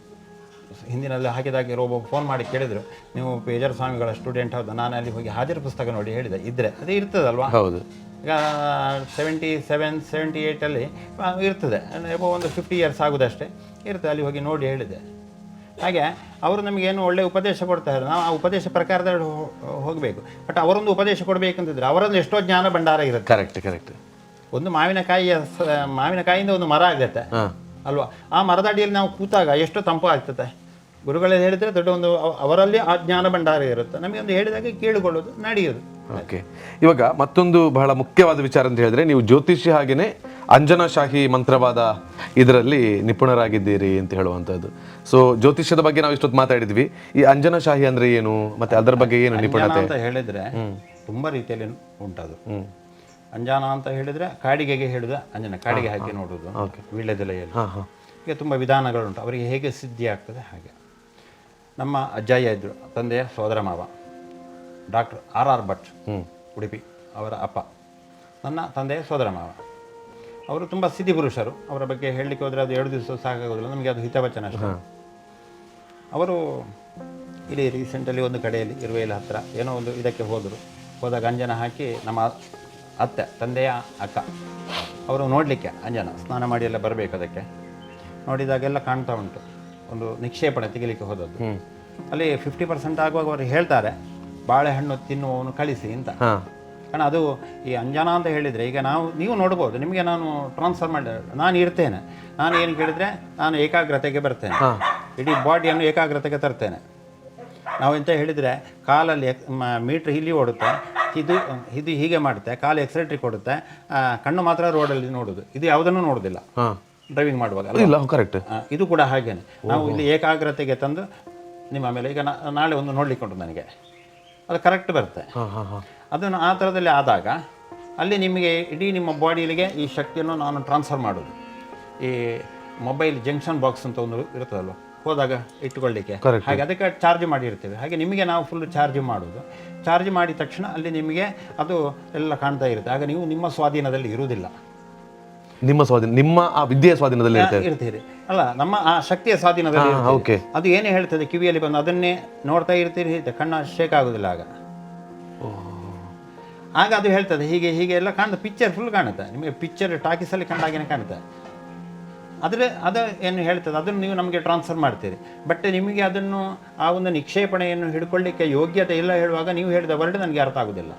ಹಿಂದಿನಲ್ಲಿ ಹಾಕಿದಾಗ ಒಬ್ಬ ಫೋನ್ ಮಾಡಿ ಕೇಳಿದ್ರು, ನೀವು ಪೇಜಾರ ಸ್ವಾಮಿಗಳ ಸ್ಟೂಡೆಂಟ್ ಹೌದಾ? ನಾನು ಅಲ್ಲಿ ಹೋಗಿ ಹಾಜರು ಪುಸ್ತಕ ನೋಡಿ ಹೇಳಿದೆ, ಇದ್ರೆ ಅದೇ ಇರ್ತದಲ್ವಾ. ಹೌದು. ಈಗ 77, 78 ಇರ್ತದೆ, ಒಂದು 50 ಇಯರ್ಸ್ ಆಗೋದಷ್ಟೇ ಇರ್ತದೆ. ಅಲ್ಲಿ ಹೋಗಿ ನೋಡಿ ಹೇಳಿದೆ. ಹಾಗೆ ಅವರು ನಮಗೇನು ಒಳ್ಳೆ ಉಪದೇಶ ಕೊಡ್ತಾರೆ, ನಾವು ಆ ಉಪದೇಶ ಪ್ರಕಾರದಲ್ಲಿ ಹೋಗಬೇಕು. ಬಟ್ ಅವರೊಂದು ಉಪದೇಶ ಕೊಡಬೇಕಂತಿದ್ರೆ ಅವರೊಂದು ಎಷ್ಟೋ ಜ್ಞಾನ ಭಂಡಾರ ಇರುತ್ತೆ. ಕರೆಕ್ಟ್. ಒಂದು ಮಾವಿನಕಾಯಿಯಿಂದ ಒಂದು ಮರ ಆಗುತ್ತೆ ಅಲ್ವಾ. ಆ ಮರದ ಅಡಿಯಲ್ಲಿ ನಾವು ಕೂತಾಗ ಎಷ್ಟು ತಂಪು ಆಗ್ತದೆ. ಗುರುಗಳಲ್ಲಿ ಹೇಳಿದರೆ ದೊಡ್ಡ ಒಂದು ಅವರಲ್ಲಿ ಆ ಜ್ಞಾನ ಭಂಡಾರ ಇರುತ್ತೆ. ನಮಗೆ ಒಂದು ಹೇಳಿದಾಗ ಕೇಳಿಕೊಳ್ಳೋದು, ನಡೆಯೋದು. ಓಕೆ. ಇವಾಗ ಮತ್ತೊಂದು ಬಹಳ ಮುಖ್ಯವಾದ ವಿಚಾರ ಅಂತ ಹೇಳಿದ್ರೆ, ನೀವು ಜ್ಯೋತಿಷ್ಯ ಹಾಗೆಯೇ ಅಂಜನಾಶಾಹಿ ಮಂತ್ರವಾದ ಇದರಲ್ಲಿ ನಿಪುಣರಾಗಿದ್ದೀರಿ ಅಂತ ಹೇಳುವಂಥದ್ದು. ಸೊ ಜ್ಯೋತಿಷ್ಯದ ಬಗ್ಗೆ ನಾವು ಇಷ್ಟೊತ್ತು ಮಾತಾಡಿದ್ವಿ. ಈ ಅಂಜನಾಶಾಹಿ ಅಂದ್ರೆ ಏನು, ಮತ್ತೆ ಅದರ ಬಗ್ಗೆ ಏನು ನಿಪುಣತೆ ಅಂತ ಹೇಳಿದ್ರೆ ತುಂಬಾ ರೀತಿಯಲ್ಲಿ ಉಂಟದು. ಅಂಜಾನ ಅಂತ ಹೇಳಿದ್ರೆ ಕಾಡಿಗೆಗೆ ಹೇಳಿದ ಅಂಜನ, ಕಾಡಿಗೆ ಹಾಕಿ ನೋಡುವುದು, ವೀಳ್ಯದೆಲೆಯಲ್ಲಿ. ಈಗ ತುಂಬ ವಿಧಾನಗಳುಂಟು. ಅವರಿಗೆ ಹೇಗೆ ಸಿದ್ಧಿ ಆಗ್ತದೆ ಹಾಗೆ. ನಮ್ಮ ಅಜ್ಜಯ್ಯ ಇದ್ದರು, ತಂದೆಯ ಸೋದರ ಮಾವ, ಡಾಕ್ಟರ್ R.R. ಭಟ್, ಉಡುಪಿ, ಅವರ ಅಪ್ಪ ನನ್ನ ತಂದೆಯ ಸೋದರ ಮಾವ. ಅವರು ತುಂಬ ಸಿದ್ಧಿ ಪುರುಷರು. ಅವರ ಬಗ್ಗೆ ಹೇಳಲಿಕ್ಕೆ ಹೋದರೆ ಅದು 2 ದಿವಸ ಸಾಕಾಗೋದಿಲ್ಲ, ನಮಗೆ ಅದು ಹಿತವಚನ ಅಷ್ಟೇ. ಅವರು ಇಲ್ಲಿ ರೀಸೆಂಟಲ್ಲಿ ಒಂದು ಕಡೆಯಲ್ಲಿ ಇರುವೆಯಲ್ಲಿ ಹತ್ತಿರ ಏನೋ ಒಂದು ಇದಕ್ಕೆ ಹೋದಾಗ ಅಂಜನ ಹಾಕಿ, ನಮ್ಮ ಅತ್ತೆ ತಂದೆಯ ಅಕ್ಕ ಅವರು ನೋಡಲಿಕ್ಕೆ ಅಂಜನ ಸ್ನಾನ ಮಾಡಿ ಎಲ್ಲ ಬರಬೇಕು. ಅದಕ್ಕೆ ನೋಡಿದಾಗೆಲ್ಲ ಕಾಣ್ತಾ ಉಂಟು, ಒಂದು ನಿಕ್ಷೇಪಣೆ ತೆಗಿಲಿಕ್ಕೆ ಹೋದದ್ದು. ಅಲ್ಲಿ 50% ಆಗುವಾಗ ಅವರು ಹೇಳ್ತಾರೆ, ಬಾಳೆಹಣ್ಣು ತಿನ್ನುವವನು ಕಳಿಸಿ ಅಂತ. ಕಾರಣ ಅದು ಈ ಅಂಜನ ಅಂತ ಹೇಳಿದರೆ, ಈಗ ನೀವು ನೋಡ್ಬೋದು, ನಿಮಗೆ ನಾನು ಟ್ರಾನ್ಸ್ಫರ್ ಮಾಡಿ ನಾನು ಇರ್ತೇನೆ. ನಾನು ಏನು ಕೇಳಿದರೆ ನಾನು ಏಕಾಗ್ರತೆಗೆ ಬರ್ತೇನೆ, ಇಡೀ ಬಾಡಿಯನ್ನು ಏಕಾಗ್ರತೆಗೆ ತರ್ತೇನೆ. ನಾವು ಎಂತ ಹೇಳಿದರೆ, ಕಾಲಲ್ಲಿ ಮೀಟ್ರ್ ಇಲ್ಲಿ ಓಡುತ್ತೆ, ಇದು ಹೀಗೆ ಮಾಡುತ್ತೆ, ಕಾಲು ಎಕ್ಸಲೇಟ್ರಿ ಕೊಡುತ್ತೆ, ಕಣ್ಣು ಮಾತ್ರ ರೋಡಲ್ಲಿ ನೋಡೋದು. ಇದು ಯಾವುದನ್ನು ನೋಡೋದಿಲ್ಲ ಡ್ರೈವಿಂಗ್ ಮಾಡುವಾಗ. ಕರೆಕ್ಟ್. ಇದು ಕೂಡ ಹಾಗೇನೆ. ನಾವು ಇಲ್ಲಿ ಏಕಾಗ್ರತೆಗೆ ತಂದು ನಿಮ್ಮ ಮೇಲೆ, ಈಗ ನಾಳೆ ಒಂದು ನೋಡ್ಲಿಕ್ಕೆ ಉಂಟು ನನಗೆ, ಅದು ಕರೆಕ್ಟ್ ಬರುತ್ತೆ. ಅದನ್ನು ಆ ಥರದಲ್ಲಿ ಆದಾಗ ಅಲ್ಲಿ ನಿಮಗೆ ಇಡೀ ನಿಮ್ಮ ಬಾಡಿಲಿಗೆ ಈ ಶಕ್ತಿಯನ್ನು ನಾನು ಟ್ರಾನ್ಸ್ಫರ್ ಮಾಡೋದು. ಈ ಮೊಬೈಲ್ ಜಂಕ್ಷನ್ ಬಾಕ್ಸ್ ಅಂತ ಒಂದು ಇರ್ತದಲ್ವ, ಹೋದಾಗ ಇಟ್ಟುಕೊಳ್ಳಿಕ್ಕೆ, ಹಾಗೆ ಅದಕ್ಕೆ ಚಾರ್ಜ್ ಮಾಡಿರ್ತೇವೆ. ಹಾಗೆ ನಿಮಗೆ ನಾವು ಫುಲ್ ಚಾರ್ಜ್ ಮಾಡೋದು. ಚಾರ್ಜ್ ಮಾಡಿದ ತಕ್ಷಣ ಅಲ್ಲಿ ನಿಮಗೆ ಅದು ಎಲ್ಲ ಕಾಣ್ತಾ ಇರುತ್ತೆ. ಆಗ ನೀವು ನಿಮ್ಮ ಸ್ವಾಧೀನದಲ್ಲಿ ಇರುವುದಿಲ್ಲ. ನಿಮ್ಮ ಆ ವಿದ್ಯೆಯ ಸ್ವಾಧೀನದಲ್ಲಿ ಇರ್ತೀರಿ ಅಲ್ಲ, ನಮ್ಮ ಆ ಶಕ್ತಿಯ ಸ್ವಾಧೀನದಲ್ಲಿ. ಅದು ಏನೇ ಹೇಳ್ತದೆ ಕಿವಿಯಲ್ಲಿ ಬಂದು ಅದನ್ನೇ ನೋಡ್ತಾ ಇರ್ತೀರಿ, ಕಣ್ಣು ಶೇಕ್ ಆಗೋದಿಲ್ಲ. ಆಗ ಅದು ಹೇಳ್ತದೆ ಹೀಗೆ ಹೀಗೆ ಎಲ್ಲ ಕಾಣುತ್ತೆ, ಪಿಕ್ಚರ್ ಫುಲ್ ಕಾಣುತ್ತೆ ನಿಮಗೆ. ಪಿಕ್ಚರ್ ಟಾಕೀಸಲ್ಲಿ ಕಂಡಾಗೇನೆ ಕಾಣುತ್ತೆ. ಅದು ಏನು ಹೇಳ್ತದೆ ಅದನ್ನು ನೀವು ನಮಗೆ ಟ್ರಾನ್ಸ್ಫರ್ ಮಾಡ್ತೀರಿ. ಬಟ್ ನಿಮಗೆ ಅದನ್ನು ಆ ಒಂದು ನಿಕ್ಷೇಪಣೆಯನ್ನು ಹಿಡ್ಕೊಳ್ಳಿಕ್ಕೆ ಯೋಗ್ಯತೆ ಇಲ್ಲ ಹೇಳುವಾಗ ನೀವು ಹೇಳಿದ ವರ್ಡ್ ನನಗೆ ಅರ್ಥ ಆಗೋದಿಲ್ಲ.